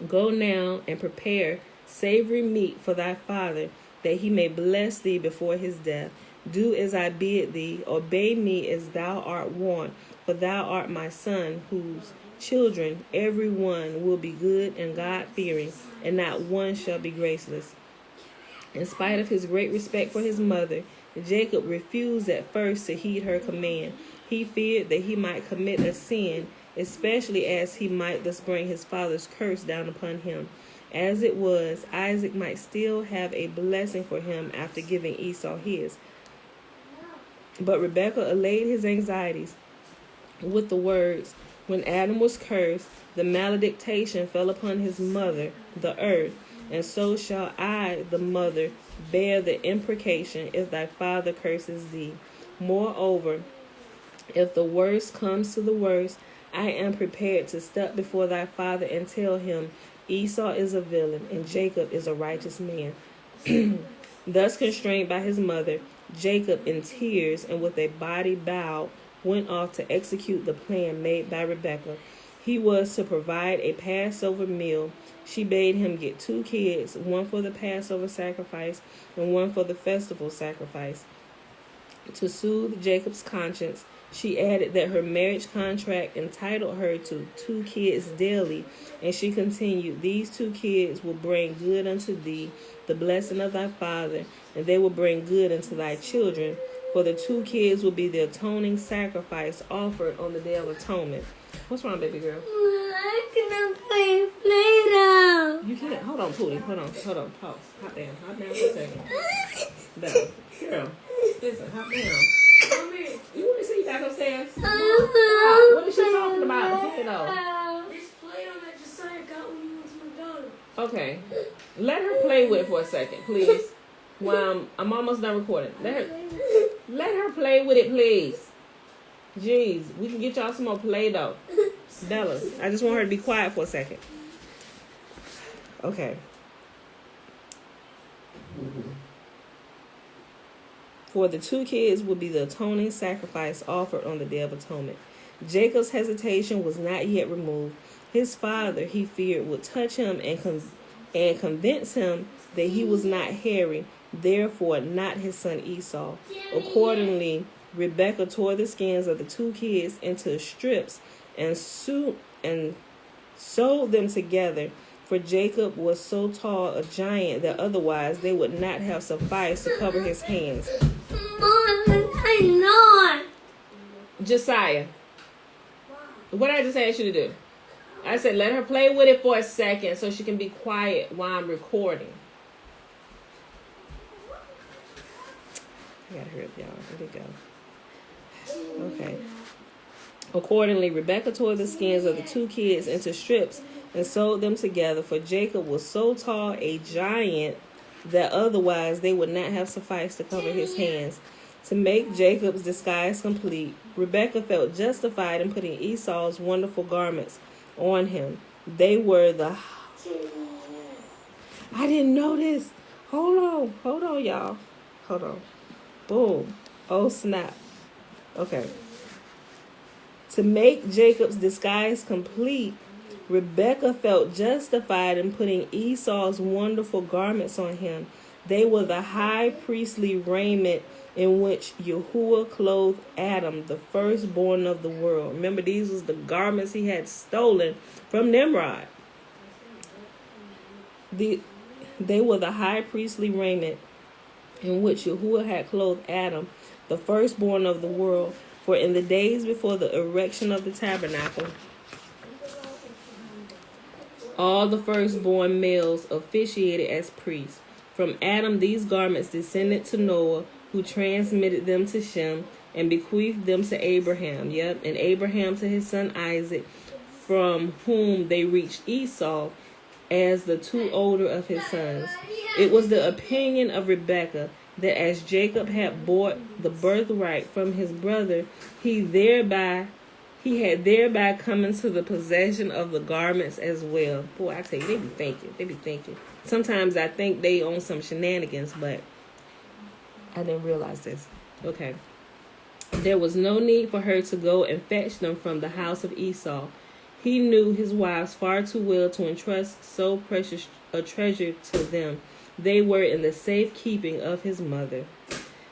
Go now and prepare savory meat for thy father, that he may bless thee before his death. Do as I bid thee, obey me as thou art wont, for thou art my son, whose children, every one will be good and God-fearing, and not one shall be graceless. In spite of his great respect for his mother, Jacob refused at first to heed her command. He feared that he might commit a sin, especially as he might thus bring his father's curse down upon him. As it was, Isaac might still have a blessing for him after giving Esau his. But Rebekah allayed his anxieties with the words, "When Adam was cursed, the malediction fell upon his mother, the earth, and so shall I, the mother, bear the imprecation if thy father curses thee. Moreover, if the worst comes to the worst, I am prepared to step before thy father and tell him, Esau is a villain and Jacob is a righteous man." Thus constrained by his mother, Jacob, in tears and with a body bowed, went off to execute the plan made by Rebekah. He was to provide a Passover meal. She bade him get 2 kids, one for the Passover sacrifice and one for the festival sacrifice. To soothe Jacob's conscience, she added that her marriage contract entitled her to 2 kids daily, and she continued, "These 2 kids will bring good unto thee, the blessing of thy father, and they will bring good unto thy children, for the 2 kids will be the atoning sacrifice offered on the Day of Atonement." What's wrong, baby girl? I cannot play Play-Doh. You can't. Hold on, Pootie. Hold on. Pause. Hop down for a second. Down. Girl, listen, hop down. Come here. You want to see you back upstairs? What is she talking about? Play-Doh. This Play-Doh that Josiah got when he was McDonald's. Okay. Let her play with it for a second, please. Well, I'm almost done recording. Let her play with it, please. Jeez, we can get y'all some more Play-Doh. Bella, I just want her to be quiet for a second. Okay. For the 2 kids would be the atoning sacrifice offered on the Day of Atonement. Jacob's hesitation was not yet removed. His father, he feared, would touch him and convince him that he was not hairy, therefore not his son Esau. Accordingly, Rebekah tore the skins of the 2 kids into strips and sewed them together, for Jacob was so tall a giant that otherwise they would not have sufficed to cover his hands. I know. Josiah, what did I just ask you to do? I said let her play with it for a second so she can be quiet while I'm recording. I gotta hurry up, y'all. Here we go. Okay. Accordingly, Rebekah tore the skins of the 2 kids into strips and sewed them together, for Jacob was so tall a giant that otherwise they would not have sufficed to cover his hands. To make Jacob's disguise complete, Rebekah felt justified in putting Esau's wonderful garments on him. They were the... I didn't know this. Hold on, y'all. Hold on. Boom. Oh, snap. Okay. To make Jacob's disguise complete, Rebekah felt justified in putting Esau's wonderful garments on him. They were the high priestly raiment in which Yahuwah clothed Adam, the firstborn of the world. Remember, these was the garments he had stolen from Nimrod. They were the high priestly raiment in which Yahuwah had clothed Adam, the firstborn of the world. For in the days before the erection of the tabernacle, all the firstborn males officiated as priests. From Adam, these garments descended to Noah, who transmitted them to Shem and bequeathed them to Abraham. And Abraham to his son Isaac, from whom they reached Esau as the 2 older of his sons. It was the opinion of Rebekah that as Jacob had bought the birthright from his brother, he had thereby come into the possession of the garments as well. Boy, I tell you, they be thinking. Sometimes I think they own some shenanigans, but I didn't realize this. Okay. There was no need for her to go and fetch them from the house of Esau. He knew his wives far too well to entrust so precious a treasure to them. They were in the safe keeping of his mother.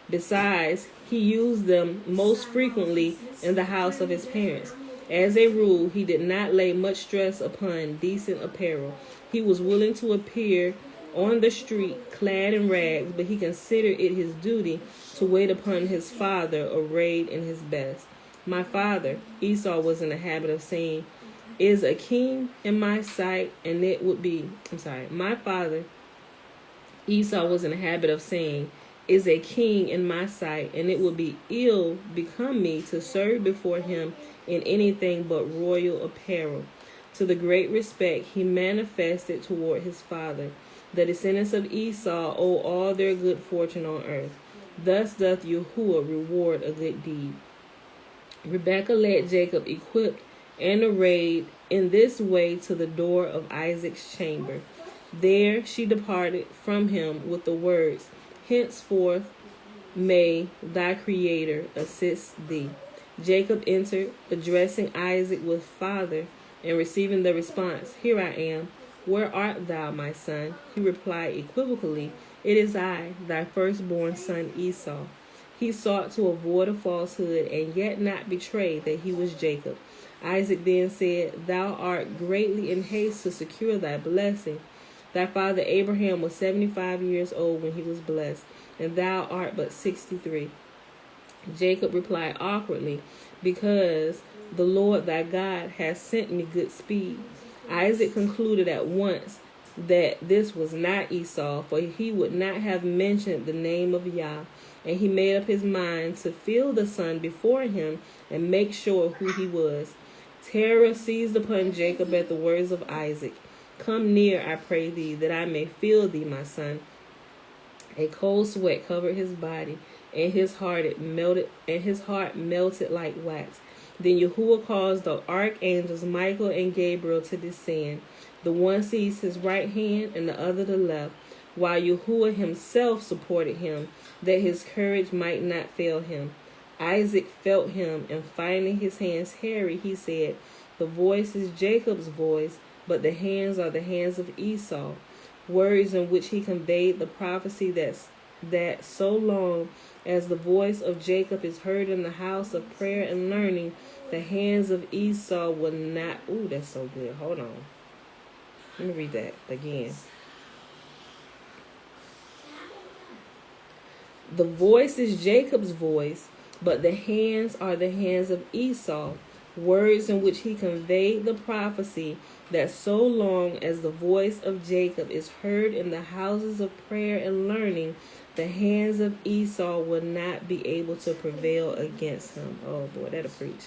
Besides, he used them most frequently in the house of his parents. As a rule, he did not lay much stress upon decent apparel. He was willing to appear on the street clad in rags, but he considered it his duty to wait upon his father arrayed in his best. My father, Esau was in the habit of saying, is a king in my sight, and it would be, my father, Esau was in the habit of saying, is a king in my sight, and it would be ill become me to serve before him in anything but royal apparel. To the great respect he manifested toward his father, the descendants of Esau owe all their good fortune on earth. Thus doth Yahuwah reward a good deed. Rebekah led Jacob equipped and arrayed in this way to the door of Isaac's chamber. There she departed from him with the words, henceforth may thy Creator assist thee. Jacob entered, addressing Isaac with father, and receiving the response, here I am. Where art thou, my son? He replied equivocally, it is I, thy firstborn son Esau. He sought to avoid a falsehood and yet not betray that he was Jacob. Isaac then said, thou art greatly in haste to secure thy blessing. Thy father Abraham was 75 years old when he was blessed, and thou art but 63. Jacob replied awkwardly, because the Lord thy God has sent me good speed. Isaac concluded at once that this was not Esau, for he would not have mentioned the name of Yah, and he made up his mind to feel the son before him and make sure who he was. Terror seized upon Jacob at the words of Isaac. Come near, I pray thee, that I may feel thee, my son. A cold sweat covered his body, and his heart melted like wax. Then Yahuwah caused the archangels Michael and Gabriel to descend. The one seized his right hand and the other the left, while Yahuwah himself supported him, that his courage might not fail him. Isaac felt him, and finding his hands hairy, he said, the voice is Jacob's voice, but the hands are the hands of Esau. Words in which he conveyed the prophecy that so long as the voice of Jacob is heard in the house of prayer and learning, the hands of Esau will not... Ooh, that's so good. Hold on. Let me read that again. The voice is Jacob's voice, but the hands are the hands of Esau. Words in which he conveyed the prophecy that so long as the voice of Jacob is heard in the houses of prayer and learning, the hands of Esau will not be able to prevail against him. Oh boy, that'll preach.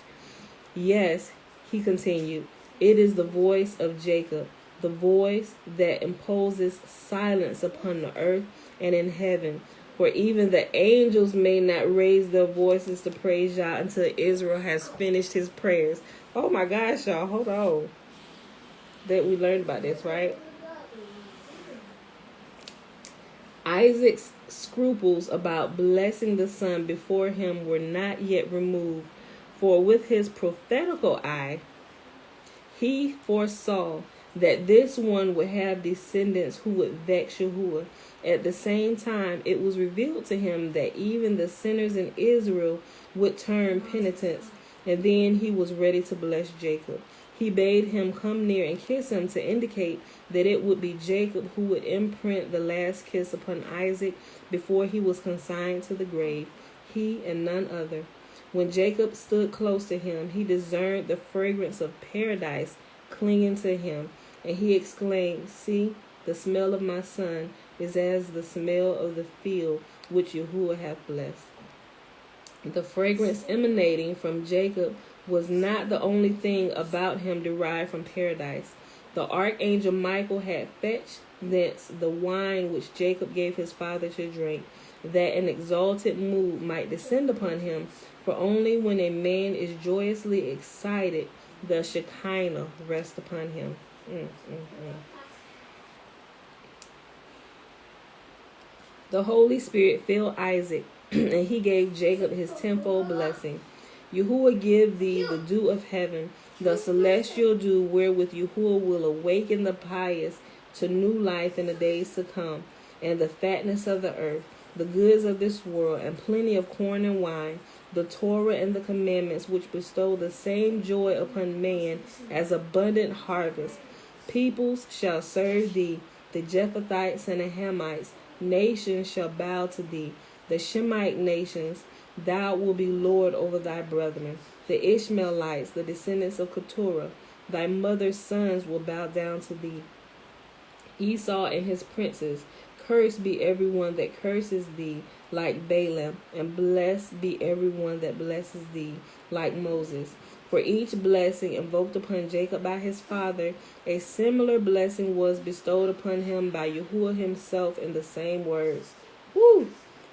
Yes, he continued, it is the voice of Jacob, the voice that imposes silence upon the earth and in heaven. For even the angels may not raise their voices to praise Yah until Israel has finished his prayers. Oh my gosh, y'all, hold on. That we learned about this, right? Isaac's scruples about blessing the son before him were not yet removed, for with his prophetical eye, he foresaw that this one would have descendants who would vex Yahuwah. At the same time, it was revealed to him that even the sinners in Israel would turn penitents, and then he was ready to bless Jacob. He bade him come near and kiss him to indicate that it would be Jacob who would imprint the last kiss upon Isaac before he was consigned to the grave, he and none other. When Jacob stood close to him, he discerned the fragrance of paradise clinging to him, and he exclaimed, see, the smell of my son is as the smell of the field which Yahuwah hath blessed. The fragrance emanating from Jacob was not the only thing about him derived from paradise. The archangel Michael had fetched thence the wine which Jacob gave his father to drink, that an exalted mood might descend upon him, for only when a man is joyously excited does Shekinah rest upon him. The Holy Spirit filled Isaac, and he gave Jacob his tenfold blessing. Yahuwah give thee the dew of heaven, the celestial dew wherewith Yahuwah will awaken the pious to new life in the days to come, and the fatness of the earth, the goods of this world, and plenty of corn and wine, the Torah and the commandments, which bestow the same joy upon man as abundant harvest. Peoples shall serve thee, the Japhethites and the Hamites. Nations shall bow to thee, the Shemite nations. Thou wilt be Lord over thy brethren. The Ishmaelites, the descendants of Keturah, thy mother's sons will bow down to thee. Esau and his princes, cursed be everyone that curses thee, like Balaam, and blessed be everyone that blesses thee, like Moses. For each blessing invoked upon Jacob by his father, a similar blessing was bestowed upon him by Yahuwah himself in the same words. Woo!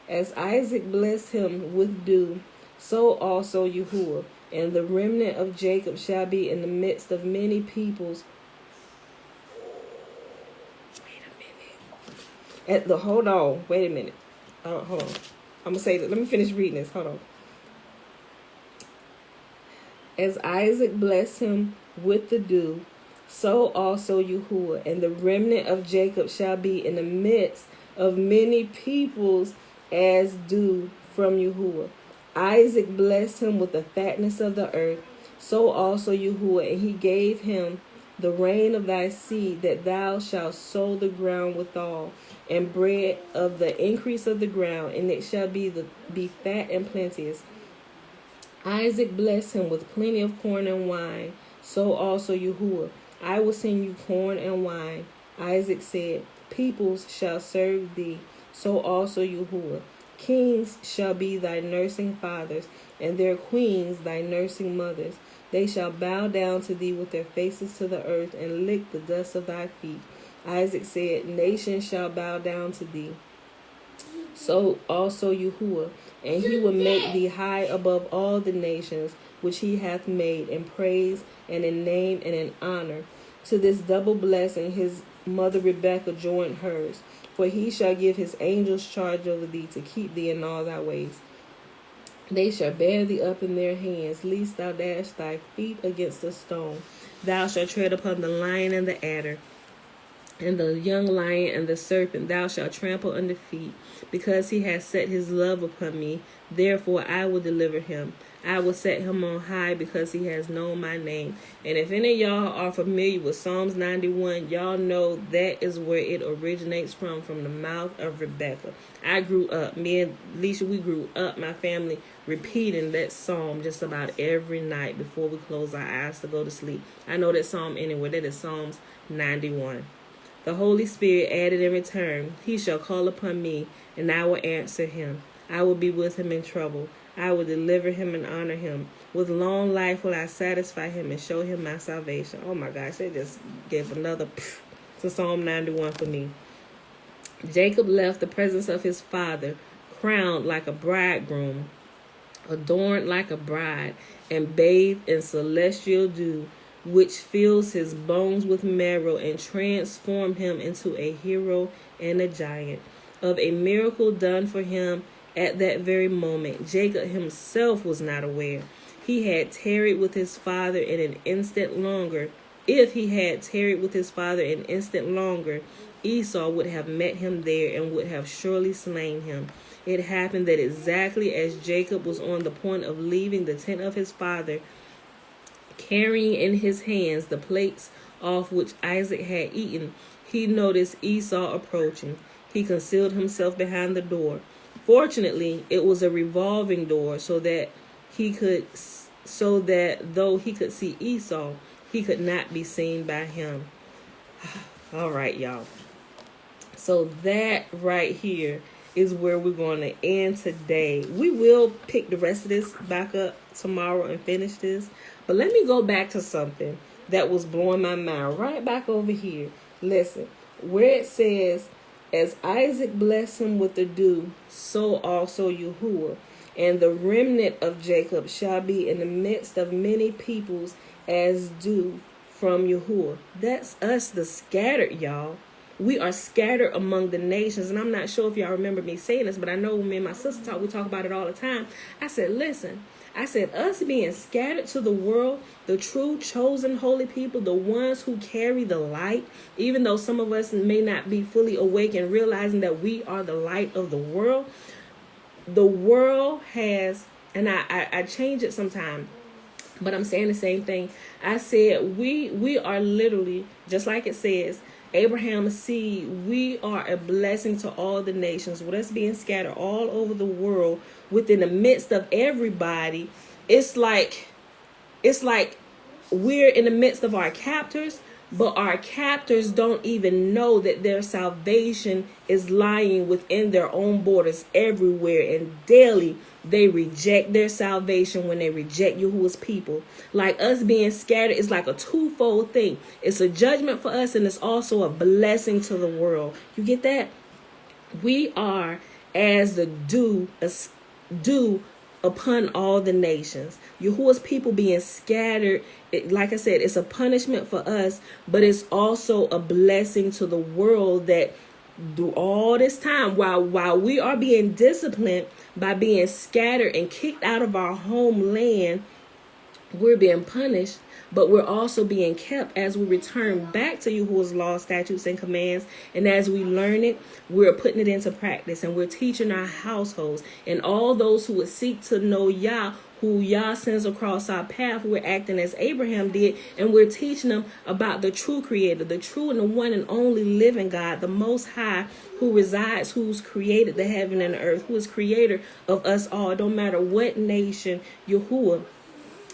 As Isaac blessed him with dew, so also Yahuwah. And the remnant of Jacob shall be in the midst of many peoples. Hold on. Wait a minute. Hold on. I'm going to say that. Let me finish reading this. Hold on. As Isaac blessed him with the dew, so also Yahuwah. And the remnant of Jacob shall be in the midst of many peoples as dew from Yahuwah. Isaac blessed him with the fatness of the earth, so also Yahuwah. And he gave him the rain of thy seed, that thou shalt sow the ground withal, and bread of the increase of the ground, and it shall be fat and plenteous. Isaac blessed him with plenty of corn and wine, so also Yahuwah. I will send you corn and wine. Isaac said, peoples shall serve thee, so also Yahuwah. Kings shall be thy nursing fathers, and their queens thy nursing mothers. They shall bow down to thee with their faces to the earth, and lick the dust of thy feet. Isaac said, nations shall bow down to thee. So also Yahuwah, and he will make thee high above all the nations which he hath made, in praise and in name and in honor. To this double blessing his mother Rebekah joined hers. For he shall give his angels charge over thee, to keep thee in all thy ways. They shall bear thee up in their hands, lest thou dash thy feet against a stone. Thou shalt tread upon the lion and the adder, and the young lion and the serpent thou shalt trample under feet. Because he has set his love upon me, therefore I will deliver him. I will set him on high, because he has known my name. And if any of y'all are familiar with Psalms 91, y'all know that is where it originates from the mouth of Rebekah. I grew up, me and Leisha, we grew up, my family, repeating that psalm just about every night before we close our eyes to go to sleep. I know that psalm anyway. That is Psalms 91. The Holy Spirit added in return, he shall call upon me, and I will answer him. I will be with him in trouble. I will deliver him and honor him. With long life will I satisfy him and show him my salvation. Oh my gosh, they just gave another to Psalm 91 for me. Jacob left the presence of his father, crowned like a bridegroom, adorned like a bride, and bathed in celestial dew, which fills his bones with marrow and transformed him into a hero and a giant. Of a miracle done for him at that very moment, Jacob himself was not aware. He had tarried with his father in an instant longer. If he had tarried with his father an instant longer, Esau would have met him there and would have surely slain him. It happened that exactly as Jacob was on the point of leaving the tent of his father, carrying in his hands the plates off which Isaac had eaten, he noticed Esau approaching. He concealed himself behind the door. Fortunately, it was a revolving door, so that though he could see Esau, he could not be seen by him. All right, y'all. So that right here is where we're going to end today. We will pick the rest of this back up tomorrow and finish this. But let me go back to something that was blowing my mind right back over here. Listen, where it says, as Isaac blessed him with the dew, so also Yahuwah. And the remnant of Jacob shall be in the midst of many peoples as dew from Yahuwah. That's us, the scattered, y'all. We are scattered among the nations. And I'm not sure if y'all remember me saying this, but I know when me and my sister talk, we talk about it all the time. I said, listen, us being scattered to the world, the true chosen holy people, the ones who carry the light, even though some of us may not be fully awake and realizing that we are the light of the world has and I change it sometimes, but I'm saying the same thing. I said we are literally, just like it says, Abraham's seed, we are a blessing to all the nations. With us being scattered all over the world, within the midst of everybody, it's like we're in the midst of our captors, but our captors don't even know that their salvation is lying within their own borders everywhere. And daily, they reject their salvation when they reject Yahuwah's people. Like us being scattered is like a twofold thing. It's a judgment for us, and it's also a blessing to the world. You get that? We are as the dew upon all the nations. Yahuwah's people being scattered, like I said, it's a punishment for us, but it's also a blessing to the world that through all this time, while we are being disciplined by being scattered and kicked out of our homeland, we're being punished, but we're also being kept as we return back to Yahuwah's law, statutes, and commands. And as we learn it, we're putting it into practice, and we're teaching our households and all those who would seek to know Yah, who Yah sends across our path. We're acting as Abraham did, and we're teaching them about the true Creator, the true and the one and only living God, the Most High, who resides, who's created the heaven and the earth, who is creator of us all. Don't matter what nation, Yahuwah,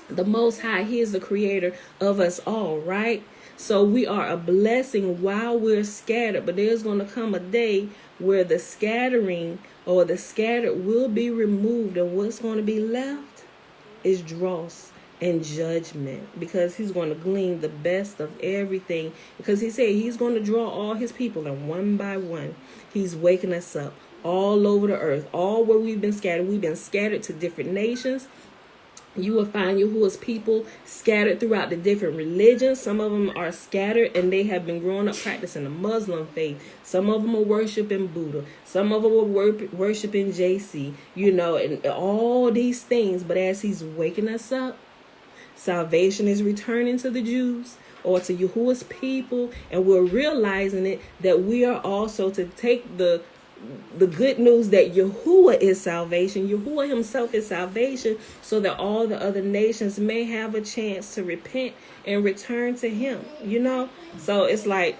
the Most High, He is the creator of us all, right? So we are a blessing while we're scattered, but there's going to come a day where the scattering or the scattered will be removed, and what's going to be left is dross and judgment, because He's going to glean the best of everything, because He said He's going to draw all His people, and one by one He's waking us up all over the earth, all where we've been scattered. We've been scattered to different nations. You will find Yahuwah's people scattered throughout the different religions. Some of them are scattered and they have been growing up practicing the Muslim faith. Some of them are worshiping Buddha. Some of them are worshiping JC, and all these things. But as He's waking us up, salvation is returning to the Jews or to Yahuwah's people. And we're realizing it, that we are also to take the good news that Yahuwah is salvation. Yahuwah Himself is salvation, so that all the other nations may have a chance to repent and return to Him. So it's like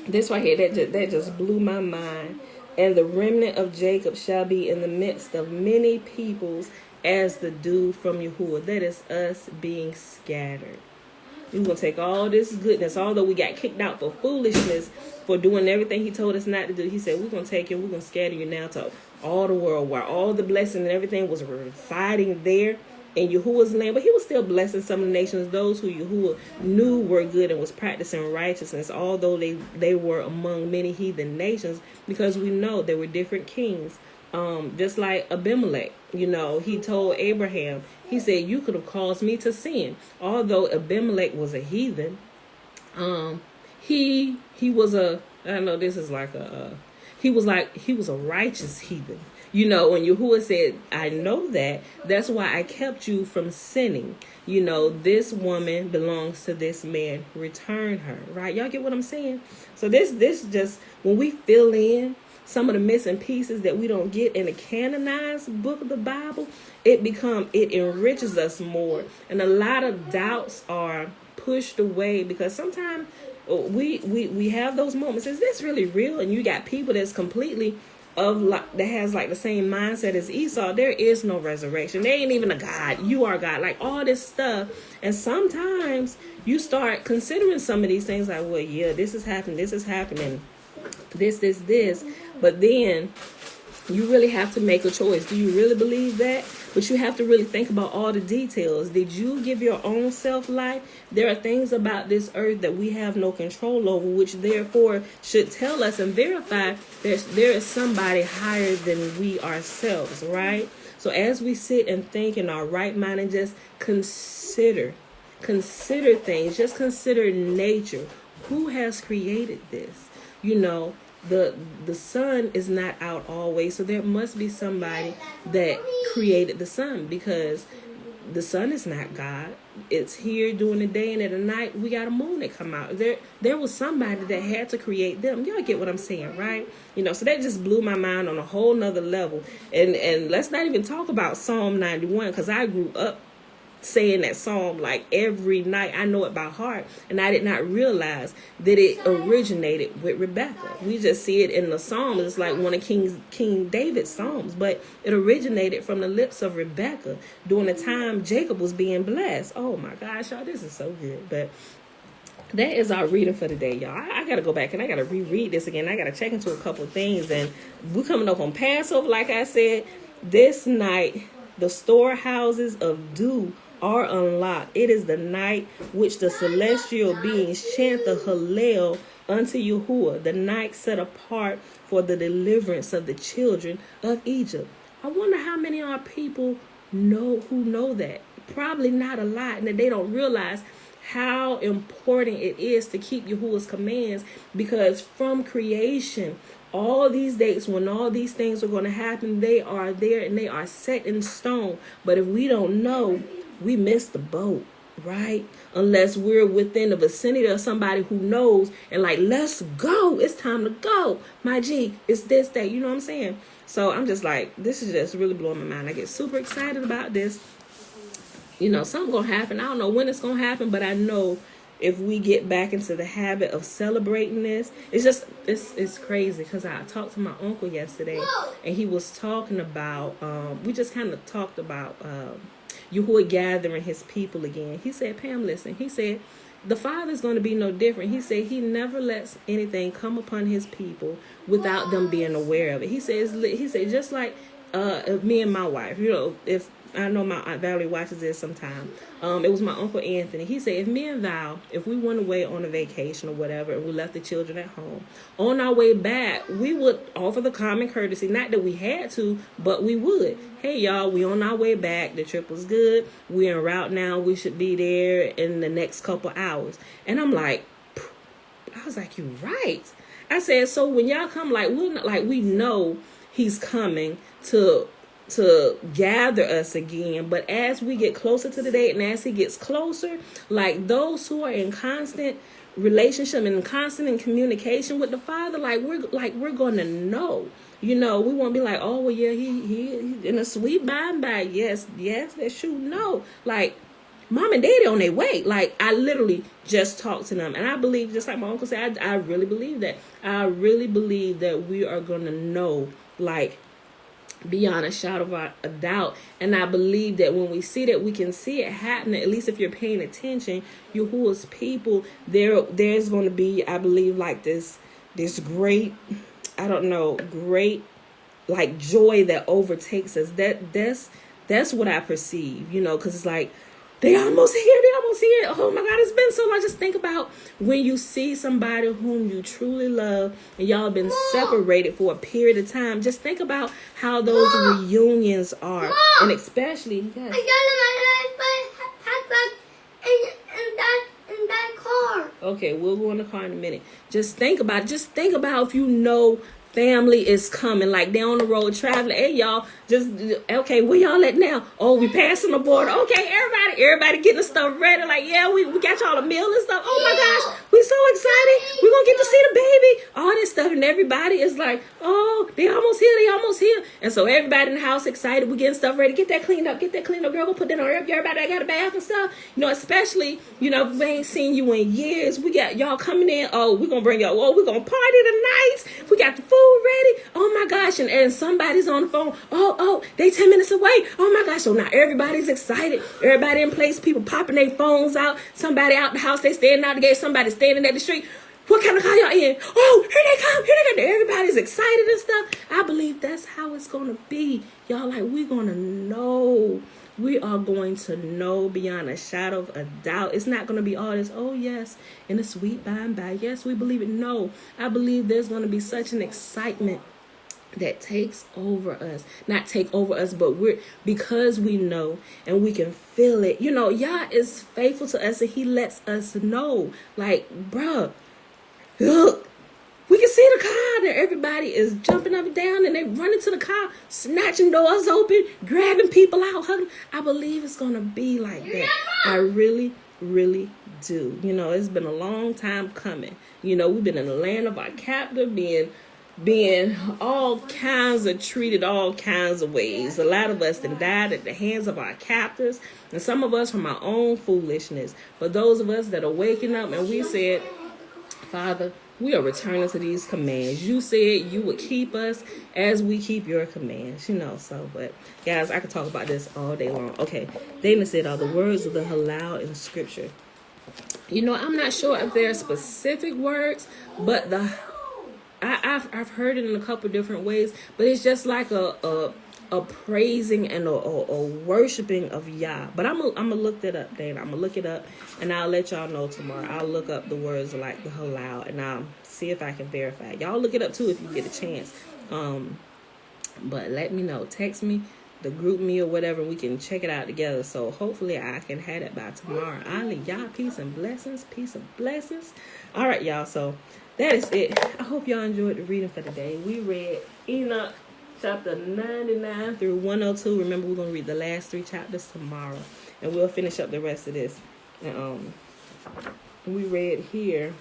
this right here that just blew my mind. And the remnant of Jacob shall be in the midst of many peoples as the dew from Yahuwah. That is us being scattered. We're going to take all this goodness, although we got kicked out for foolishness, for doing everything He told us not to do. He said, we're going to take you, we're going to scatter you now to all the world, where all the blessing and everything was residing there in Yahuwah's land. But He was still blessing some of the nations, those who Yahuwah knew were good and was practicing righteousness, although they were among many heathen nations, because we know there were different kings. Just like Abimelech, he told Abraham, he said, you could have caused me to sin. Although Abimelech was a heathen, he was a, I know this is like he was a righteous heathen. When Yahuwah said, I know that, that's why I kept you from sinning. This woman belongs to this man, return her, right? Y'all get what I'm saying? So this just, when we fill in some of the missing pieces that we don't get in the canonized book of the Bible, it enriches us more. And a lot of doubts are pushed away, because sometimes we have those moments. Is this really real? And you got people that's completely that has like the same mindset as Esau. There is no resurrection. There ain't even a God. You are God. Like all this stuff. And sometimes you start considering some of these things like, well, yeah, this is happening. This. But then you really have to make a choice. Do you really believe that? But you have to really think about all the details. Did you give your own self life? There are things about this earth that we have no control over, which therefore should tell us and verify that there is somebody higher than we ourselves, right? So as we sit and think in our right mind and just consider things, just consider nature. Who has created this? The sun is not out always, so there must be somebody that created the sun, because the sun is not God. It's here during the day, and at the night we got a moon that come out. There was somebody that had to create them. Y'all get what I'm saying, right? So that just blew my mind on a whole nother level. And let's not even talk about Psalm 91, because I grew up saying that psalm like every night. I know it by heart, and I did not realize that it originated with Rebecca. We just see it in the Psalms. It's like one of King David's psalms, but it originated from the lips of Rebecca during the time Jacob was being blessed. Oh my gosh, y'all, this is so good. But that is our reading for today, y'all. I gotta go back and I gotta reread this again. I gotta check into a couple of things, and we're coming up on Passover. Like I said, this night the storehouses of dew are unlocked. It is the night which the celestial beings chant the Hallel unto Yahuwah, the night set apart for the deliverance of the children of Egypt. I wonder how many of our people know that. Probably not a lot, and that they don't realize how important it is to keep Yahuwah's commands, because from creation, all these dates when all these things are going to happen, they are there and they are set in stone. But if we don't know, we miss the boat, right? Unless we're within the vicinity of somebody who knows and like, let's go. It's time to go. My G, it's this, that, you know what I'm saying? So I'm just like, this is just really blowing my mind. I get super excited about this. Something going to happen. I don't know when it's going to happen, but I know if we get back into the habit of celebrating this, it's crazy, because I talked to my uncle yesterday, and he was talking about, we just kind of talked about Yahuwah gathering his people again. He said, Pam, listen, he said, the Father's going to be no different. He said he never lets anything come upon his people without them being aware of it. He said, just like me and my wife, if I know my Aunt Valerie watches this sometime. It was my Uncle Anthony. He said, if me and Val, if we went away on a vacation or whatever, and we left the children at home, on our way back, we would offer the common courtesy. Not that we had to, but we would. Hey, y'all, we on our way back. The trip was good. We're en route now. We should be there in the next couple hours. And I'm like, I was like, you're right. I said, so when y'all come, we know he's coming to gather us again, but as we get closer to the date and as he gets closer, like those who are in constant relationship and constant in communication with the Father, we're gonna know. We won't be like, oh well, yeah, he in a sweet by and by. Yes, that's true. No, like mom and daddy on their way. Like I literally just talked to them, and I believe, just like my uncle said, I really believe that. I really believe that we are gonna know, like, beyond a shadow of a doubt. And I believe that when we see that, we can see it happening. At least if you're paying attention, Yahuwah's people, there's going to be, I believe, like this great, great like joy that overtakes us. That's what I perceive, because it's like, they almost here. Oh my God, it's been so long. Just think about when you see somebody whom you truly love and y'all have been separated for a period of time. Just think about how those reunions are. And especially, yes. In that car. Okay, we'll go in the car in a minute. Just think about it. Just think about if family is coming, like they on the road traveling. Hey, y'all, okay, where y'all at now? Oh, we passing the border. Okay, everybody getting the stuff ready. Like, yeah, we got y'all a meal and stuff. Oh my gosh, we so excited. We're gonna get to see the baby. All this stuff, and everybody is like, oh, they almost here. And so everybody in the house excited. We getting stuff ready. Get that cleaned up, girl. Go put that on everybody. I got a bath and stuff. Especially, we ain't seen you in years. We got y'all coming in. Oh, we're gonna bring y'all. Oh, we're gonna party tonight. We got the food ready. Oh my gosh. And somebody's on the phone. Oh, they 10 minutes away. Oh my gosh. So now everybody's excited. Everybody in place. People popping their phones out. Somebody out the house. They standing out the gate. Somebody standing at the street. What kind of car y'all in? Oh, here they come. Everybody's excited and stuff. I believe that's how it's going to be. Y'all, like, we're going to know. We are going to know beyond a shadow of a doubt. It's not going to be all this, oh yes, in a sweet by and by. Yes, we believe it. No, I believe there's going to be such an excitement that takes over us. Not take over us, but because we know and we can feel it. Yah is faithful to us, and he lets us know. Like, bruh, look, we can see the car. God, and everybody is jumping up and down, and they running to the car, snatching doors open, grabbing people out, hugging. I believe it's going to be like that. I really, really do. You know, it's been a long time coming. You know, we've been in the land of our captive, being all kinds of treated all kinds of ways. A lot of us that died at the hands of our captors, and some of us from our own foolishness. But those of us that are waking up and we said, Father, we are returning to these commands. You said you would keep us as we keep your commands, you know. So, but guys, I could talk about this all day long. Okay, David said, are the words of the halal in scripture. You know, I'm not sure if there are specific words, but I've heard it in a couple different ways, but it's just like a praising and a worshiping of Yah. But I'm gonna look that up, Dana. I'm gonna look it up, and I'll let y'all know tomorrow. I'll look up the words like the halal, and I'll see if I can verify. Y'all look it up too if you get a chance. But let me know. Text me, the group me or whatever. We can check it out together. So hopefully I can have it by tomorrow. Ali, y'all, peace and blessings. Peace and blessings. All right, y'all. So that is it. I hope y'all enjoyed the reading for today. We read Enoch chapter 99 through 102. Remember, we're going to read the last 3 chapters tomorrow. And we'll finish up the rest of this. And, we read here.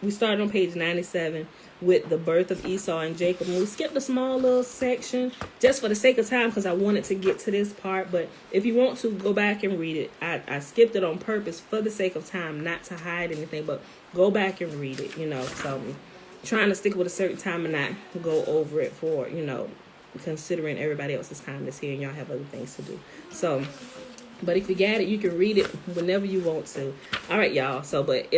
We started on page 97 with the birth of Esau and Jacob. And we skipped a small little section just for the sake of time because I wanted to get to this part. But if you want to, go back and read it. I skipped it on purpose for the sake of time, not to hide anything, but go back and read it, you know. So trying to stick with a certain time and not go over it for, you know, considering everybody else's time is here and y'all have other things to do. So, but if you got it, you can read it whenever you want to. All right, y'all. So, but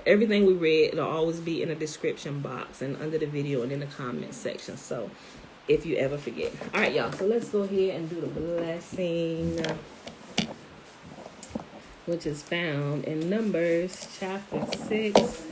everything we read, it'll always be in the description box and under the video and in the comment section. So, if you ever forget. All right, y'all. So, let's go ahead and do the blessing, which is found in Numbers chapter 6.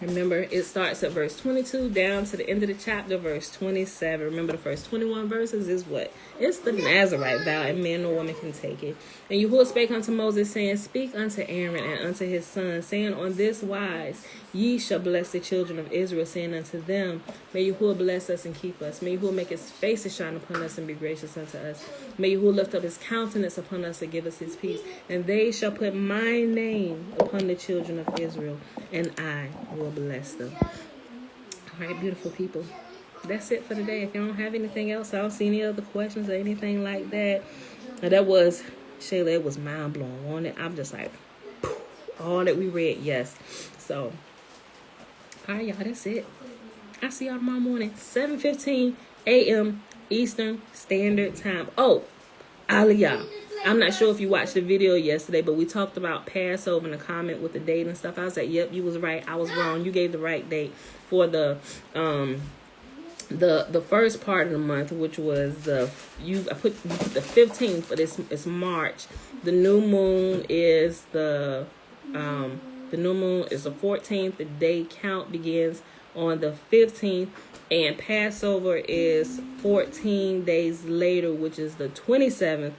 Remember, it starts at verse 22 down to the end of the chapter, verse 27. Remember, the first 21 verses is what? It's the Nazarite vow, and man or woman can take it. And Yahuwah spake unto Moses, saying, speak unto Aaron and unto his sons, saying, on this wise ye shall bless the children of Israel, saying unto them, may Yahuwah bless us and keep us. May Yahuwah make his face to shine upon us and be gracious unto us. May Yahuwah lift up his countenance upon us and give us his peace. And they shall put my name upon the children of Israel, and I will bless them. All right, beautiful people. That's it for today. If you don't have anything else, I don't see any other questions or anything like that. Now, that was, Shayla, it was mind-blowing, wasn't it? I'm just like, all that we read, yes. So, all right, y'all, that's it. I'll see y'all tomorrow morning, 7:15 a.m. Eastern Standard Time. Oh, Aliyah. I'm not sure if you watched the video yesterday, but we talked about Passover in the comment with the date and stuff. I was like, yep, you was right. I was wrong. You gave the right date for the first part of the month, which was I put the 15th, but it's March. The new moon is the 14th. The day count begins on the 15th, and Passover is 14 days later, which is the 27th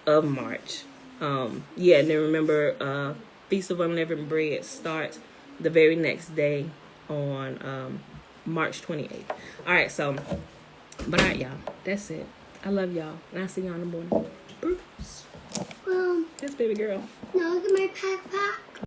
of March. And then remember, Feast of Unleavened Bread starts the very next day on March 28th. All right, so, but all right, y'all, that's it. I love y'all, and I'll see y'all in the morning. Bruce. This baby girl. No, look at my backpack.